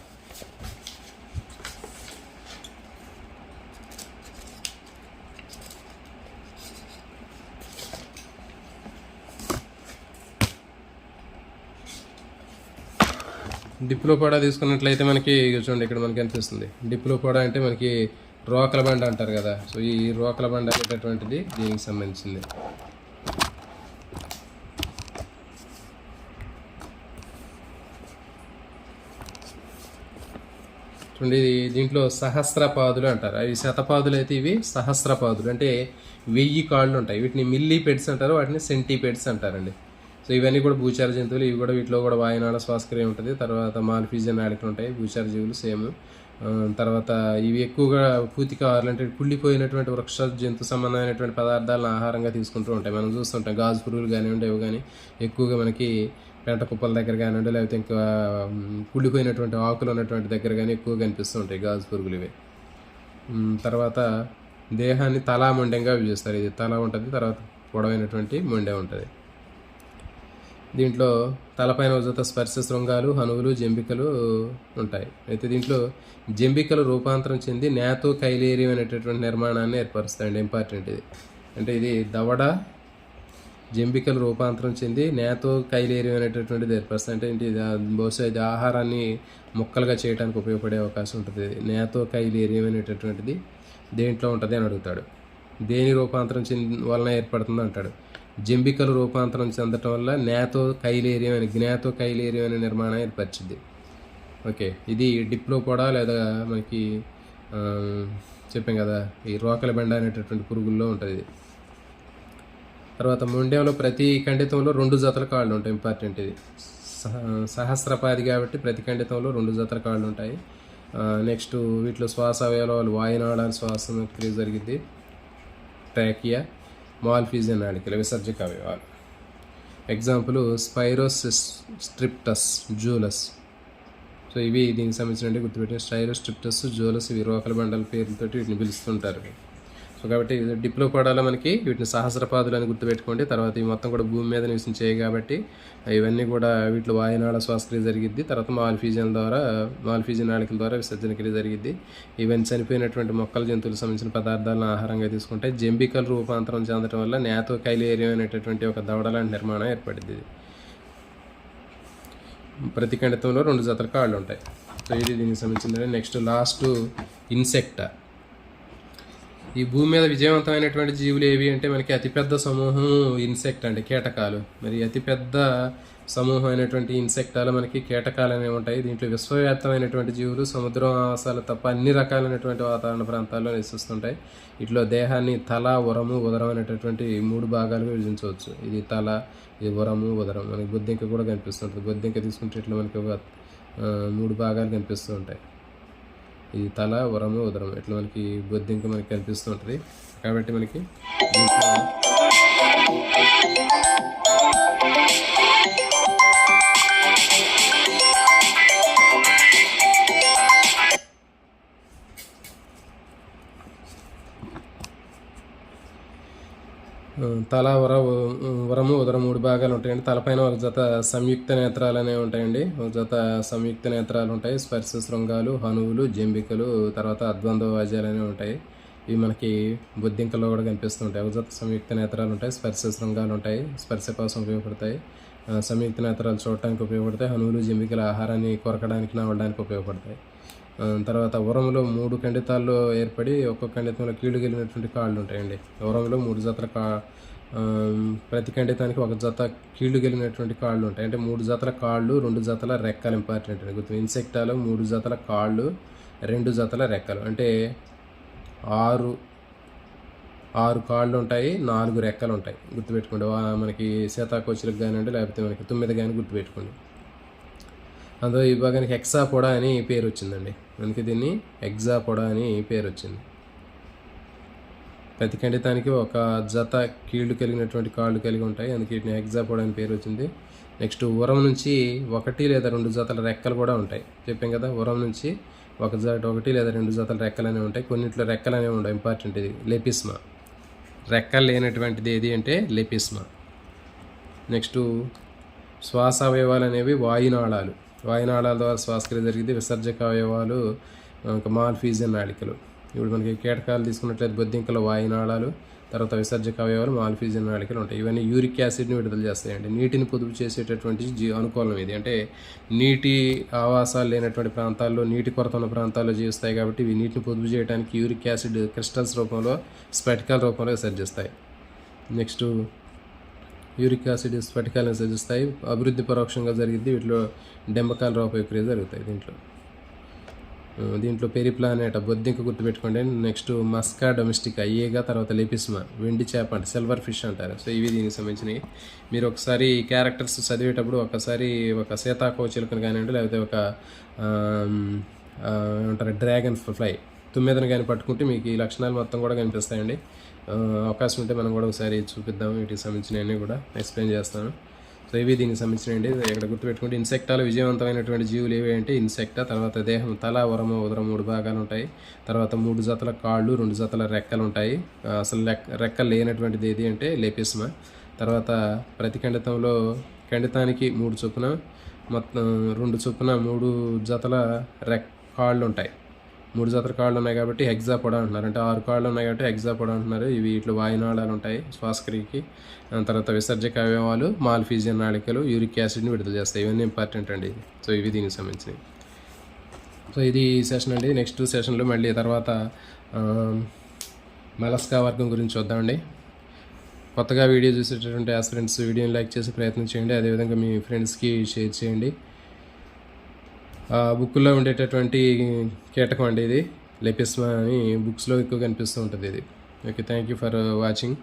డిప్లోపోడా తీసుకున్నట్లయితే మనకి చూడండి, ఇక్కడ మనకి అనిపిస్తుంది. డిప్లోపోడా అంటే మనకి రోకల బండ అంటారు కదా. సో ఈ రోకల బండ అనేటటువంటిది దీనికి సంబంధించింది. చూడండి, దీంట్లో సహస్రపాదులు అంటారు. అవి శతపాదులు అయితే ఇవి సహస్రపాదులు, అంటే 1000 కాళ్ళు ఉంటాయి. వీటిని మిల్లీపెడ్స్ అంటారు, వాటిని సెంటీపెడ్స్ అంటారండి. సో ఇవన్నీ కూడా భూచార జంతువులు. ఇవి కూడా వీటిలో కూడా వాయునాళ శ్వాసక్రియ ఉంటుంది. తర్వాత మాల్ఫీజియన్ నాళికలు ఉంటాయి. భూచార జీవులు సేమ్. తర్వాత ఇవి ఎక్కువగా పూతికాహారాలు, అంటే కుళ్ళిపోయినటువంటి వృక్ష జంతు సంబంధమైనటువంటి పదార్థాలను ఆహారంగా తీసుకుంటూ ఉంటాయి. మనం చూస్తుంటాం గాజు పురుగులు కానివ్వండి, ఇవి కానీ ఎక్కువగా మనకి పెంట కుప్పల దగ్గర కానివ్వండి, లేకపోతే ఇంకా కుళ్ళిపోయినటువంటి ఆకులు ఉన్నటువంటి దగ్గర కానీ ఎక్కువగా కనిపిస్తూ ఉంటాయి గాజు పురుగులు ఇవి. తర్వాత దేహాన్ని తలా మొండెంగా విభజిస్తారు. ఇది తల ఉంటుంది, తర్వాత పొడవైనటువంటి మొండె ఉంటుంది. దీంట్లో తలపైన జత స్పర్శ శృంగాలు, హనువులు, జంబికలు ఉంటాయి. అయితే దీంట్లో జంబికలు రూపాంతరం చెంది నేతో కైలేరియం అనేటటువంటి నిర్మాణాన్ని ఏర్పరుస్తాయండి. ఇంపార్టెంట్ ఇది. అంటే ఇది దవడ జంబికలు రూపాంతరం చెంది నేతో కైలేరియం అనేటటువంటిది ఏర్పరుస్తాయి. అంటే ఏంటి, బహుశా ఇది ఆహారాన్ని ముక్కలుగా చేయడానికి ఉపయోగపడే అవకాశం ఉంటుంది. నేతో కైలేరియం అనేటటువంటిది దేంట్లో ఉంటుంది అని అడుగుతాడు. దేని రూపాంతరం వలన ఏర్పడుతుంది అంటాడు. జంబికలు రూపాంతరం చెందటం వల్ల జ్ఞాతో కైలేరియం అనే నిర్మాణం ఏర్పరిచింది. ఓకే, ఇది డిప్లోపోడా లేదా మనకి చెప్పాం కదా, ఈ రోకల బెండ అనేటటువంటి పురుగుల్లో ఉంటుంది ఇది. తర్వాత మొండెంలో ప్రతి ఖండితంలో 2 జతల కాళ్ళు ఉంటాయి. ఇంపార్టెంట్ ఇది. సహస్రపాది కాబట్టి ప్రతి ఖండితంలో 2 జతల కాళ్ళు ఉంటాయి. నెక్స్ట్ వీటిలో శ్వాస అవయవాలు వాయునాళాలు శ్వాస క్రియ జరిగింది. ట్రాకియా, మాల్ఫీజియన్ నాళికలు, విసర్జక అవయవాలు. ఎగ్జాంపుల్ స్పైరోస్ట్రిప్టస్, జూలస్. సో ఇవి దీనికి సంబంధించిన గుర్తుపెట్టిన స్పైరోస్ట్రిప్టస్, జూలస్, ఇవి రోకల బండల పేర్లతో వీటిని పిలుస్తుంటారు. సో కాబట్టి డిప్లోపోడాలో మనకి వీటిని సహస్రపాదులు అని గుర్తుపెట్టుకోండి. తర్వాత ఇవి మొత్తం కూడా భూమి మీద నివసించాయి కాబట్టి ఇవన్నీ కూడా వీటిలో వాయునాళ శ్వాసక్రియ జరిగిద్ది. తర్వాత మాల్ఫీజియన్ నాళికల ద్వారా విసర్జన క్రియ జరిగిద్ది. ఇవన్నీ చనిపోయినటువంటి మొక్కల జంతువులకు సంబంధించిన పదార్థాలను ఆహారంగా తీసుకుంటాయి. జంబికలు రూపాంతరం చెందడం వల్ల నేతో కైలేరియం అనేటటువంటి ఒక దవడ లాంటి నిర్మాణం ఏర్పడింది. ప్రతి ఖండితంలో 2 జతల కాళ్ళు ఉంటాయి. సో ఇది దీనికి సంబంధించింది. Next last Insecta. ఈ భూమి మీద విజయవంతమైనటువంటి జీవులు ఏవి అంటే మనకి అతిపెద్ద సమూహం ఇన్సెక్ట్ అంటే కీటకాలు. మరి అతిపెద్ద సమూహం అయినటువంటి ఇన్సెక్టాలు మనకి కీటకాలు అనేవి ఉంటాయి. దీంట్లో విశ్వవ్యాప్తమైనటువంటి జీవులు సముద్రం ఆవాసాలు తప్ప అన్ని రకాలైనటువంటి వాతావరణ ప్రాంతాల్లో నివసిస్తుంటాయి. ఇట్లా దేహాన్ని తల, ఉరము, ఉదరం అనేటటువంటి 3 భాగాలుగా విభజించవచ్చు. ఇది తల, ఇది ఉరము, ఉదరం. మనకి బొద్దింక కూడా కనిపిస్తుంటుంది. బొద్దింక తీసుకుంటే ఇట్లా మనకి ఒక 3 భాగాలు కనిపిస్తూ ఉంటాయి. ఇది తల, ఉరము, ఉదరం, ఇట్లా మనకి బొద్దింక మనకి కనిపిస్తూ ఉంటుంది. కాబట్టి మనకి తల, ఉరము, ఉదరం 3 భాగాలు ఉంటాయండి. తలపైన ఒక జత సంయుక్త నేత్రాలు అనేవి ఉంటాయండి. ఒక జత సంయుక్త నేత్రాలు ఉంటాయి. స్పర్శ శృంగాలు, హనువులు, జంబికలు, తర్వాత అద్వంద్వ వాద్యాలు అనేవి ఉంటాయి. ఇవి మనకి బొద్దింకల్లో కూడా కనిపిస్తూ ఉంటాయి. ఒక జత సంయుక్త నేత్రాలు ఉంటాయి. స్పర్శ శృంగాలు ఉంటాయి, స్పర్శ కోసం ఉపయోగపడతాయి. సంయుక్త నేత్రాలు చూడటానికి ఉపయోగపడతాయి. హనువులు, జంబికల ఆహారాన్ని కొరకడానికి, నవ్వడానికి ఉపయోగపడతాయి. తర్వాత ఉరములో 3 ఖండితాల్లో ఏర్పడి ఒక్కొక్క ఖండితంలో కీళ్ళు గెలిగినటువంటి కాళ్ళు ఉంటాయండి. ఉరములో 3 జతల ప్రతి ఖండితానికి ఒక జత కీళ్లు కలిగినటువంటి కాళ్ళు ఉంటాయి. అంటే 3 జతల కాళ్ళు, 2 జతల రెక్కలు ఇంపార్టెంట్ అండి. గుర్తు ఇన్సెక్టాలో 3 జతల కాళ్ళు, 2 జతల రెక్కలు. అంటే 6 కాళ్ళు ఉంటాయి, 4 రెక్కలు ఉంటాయి. గుర్తుపెట్టుకోండి. మనకి సీతాకోచులకు కానివ్వండి, లేకపోతే మనకి తుమ్మెద కానీ గుర్తుపెట్టుకోండి. అందులో ఈ భాగానికి హెక్సాపోడా అని పేరు వచ్చిందండి. అందుకే దీన్ని హెక్సాపోడా అని పేరు వచ్చింది. ప్రతి ఖండితానికి ఒక జత కీళ్లు కలిగినటువంటి కాళ్ళు కలిగి ఉంటాయి. అందుకే వీటిని హెక్సాపోడా అని పేరు వచ్చింది. నెక్స్ట్ ఉరం నుంచి 1 లేదా 2 జతల రెక్కలు కూడా ఉంటాయి. చెప్పాం కదా, ఉరం నుంచి 1 లేదా 2 జతల రెక్కలు అనేవి ఉంటాయి. కొన్నింటిలో రెక్కలు అనేవి ఉండవు. ఇంపార్టెంట్ ఇది లెపిస్మా. రెక్కలు లేనటువంటిది ఏది అంటే లెపిస్మా. నెక్స్ట్ శ్వాస అవయవాలు అనేవి వాయునాళాలు. వాయునాళాల ద్వారా శ్వాసక్రియ జరిగింది. విసర్జక అవయవాలు మాల్ఫీజియన్ నాళికలు. ఇప్పుడు మనకి కీటకాలు తీసుకున్నట్లయితే బొద్దింకల వాయునాళాలు, తర్వాత విసర్జక అవయవాలు మాల్ఫీజియన్ నాళికలు ఉంటాయి. ఇవన్నీ యూరిక్ యాసిడ్ని విడుదల చేస్తాయండి. నీటిని పొదుపు చేసేటటువంటి అనుకూలం ఇది. అంటే నీటి ఆవాసాలు లేనటువంటి ప్రాంతాల్లో, నీటి కొరత ఉన్న ప్రాంతాల్లో జీవిస్తాయి కాబట్టి ఇవి నీటిని పొదుపు చేయడానికి యూరిక్ యాసిడ్ క్రిస్టల్స్ రూపంలో, స్ఫటికాల రూపంలో విసర్జిస్తాయి. నెక్స్ట్ యూరిక్ యాసిడ్ స్ఫటికాలను విసర్జిస్తాయి. అభివృద్ధి పరోక్షంగా జరిగింది. వీటిలో డెంబకాల రూపక్రియ జరుగుతాయి. దీంట్లో పెరిప్లానేట బొద్దింక గుర్తుపెట్టుకోండి. నెక్స్ట్ మస్కా డొమెస్టికా ఈగ, తర్వాత లెపిస్మా వెండి చేప అంటే సిల్వర్ ఫిష్ అంటారు. సో ఇవి దీనికి సంబంధించినవి. మీరు ఒకసారి క్యారెక్టర్స్ చదివేటప్పుడు ఒకసారి ఒక సీతాకోచిలుకను కానివ్వండి, లేకపోతే ఒక ఏమంటారు డ్రాగన్ ఫ్లై, తుమ్మెదను కానీ పట్టుకుంటే మీకు ఈ లక్షణాలు మొత్తం కూడా కనిపిస్తాయండి. అవకాశం ఉంటే మనం కూడా ఒకసారి చూపిద్దాం. వీటికి సంబంధించినవన్నీ కూడా ఎక్స్ప్లెయిన్ చేస్తాను. సో ఇవి దీనికి సంబంధించినండి. ఇక్కడ గుర్తుపెట్టుకుంటే ఇన్సెక్టాలు విజయవంతమైనటువంటి జీవులు ఏవి అంటే ఇన్సెక్టా, తర్వాత దేహం తల, ఉరము, ఉదరం 3 భాగాలు ఉంటాయి. తర్వాత 3 జతల కాళ్ళు, 2 జతల రెక్కలు ఉంటాయి. అసలు రెక్కలు లేనటువంటిది ఏది అంటే లెపిస్మా. తర్వాత ప్రతి ఖండితానికి 3 చొప్పున, మొత్తం 2 చొప్పున 3 జతల కాళ్ళు ఉంటాయి. 3 జతల కాళ్ళు ఉన్నాయి కాబట్టి హెక్సాపోడా అంటున్నారు. అంటే 6 కాళ్ళు ఉన్నాయి కాబట్టి హెక్సాపోడా అంటున్నారు. ఇవి ఇట్లా వాయునాళాలు ఉంటాయి శ్వాసక్రియకి. తర్వాత విసర్జక అవయవాలు, మాల్ఫీజియన్ నాళికలు యూరిక్ యాసిడ్ని విడుదల చేస్తాయి. ఇవన్నీ ఇంపార్టెంట్ అండి. సో ఇవి దీనికి సంబంధించినవి. సో ఇది సెషన్ అండి. నెక్స్ట్ సెషన్లో మళ్ళీ తర్వాత మలస్కా వర్గం గురించి చూద్దామండి. కొత్తగా వీడియో చూసేటటువంటి ఆస్పిరెంట్స్ వీడియోని లైక్ చేసి ప్రయత్నం చేయండి. అదేవిధంగా మీ ఫ్రెండ్స్కి షేర్ చేయండి. బుక్లో ఉండేటటువంటి కీటకం అండి ఇది, లెపిస్మా అని బుక్స్లో ఎక్కువ కనిపిస్తూ ఉంటుంది ఇది. Okay, thank you for watching.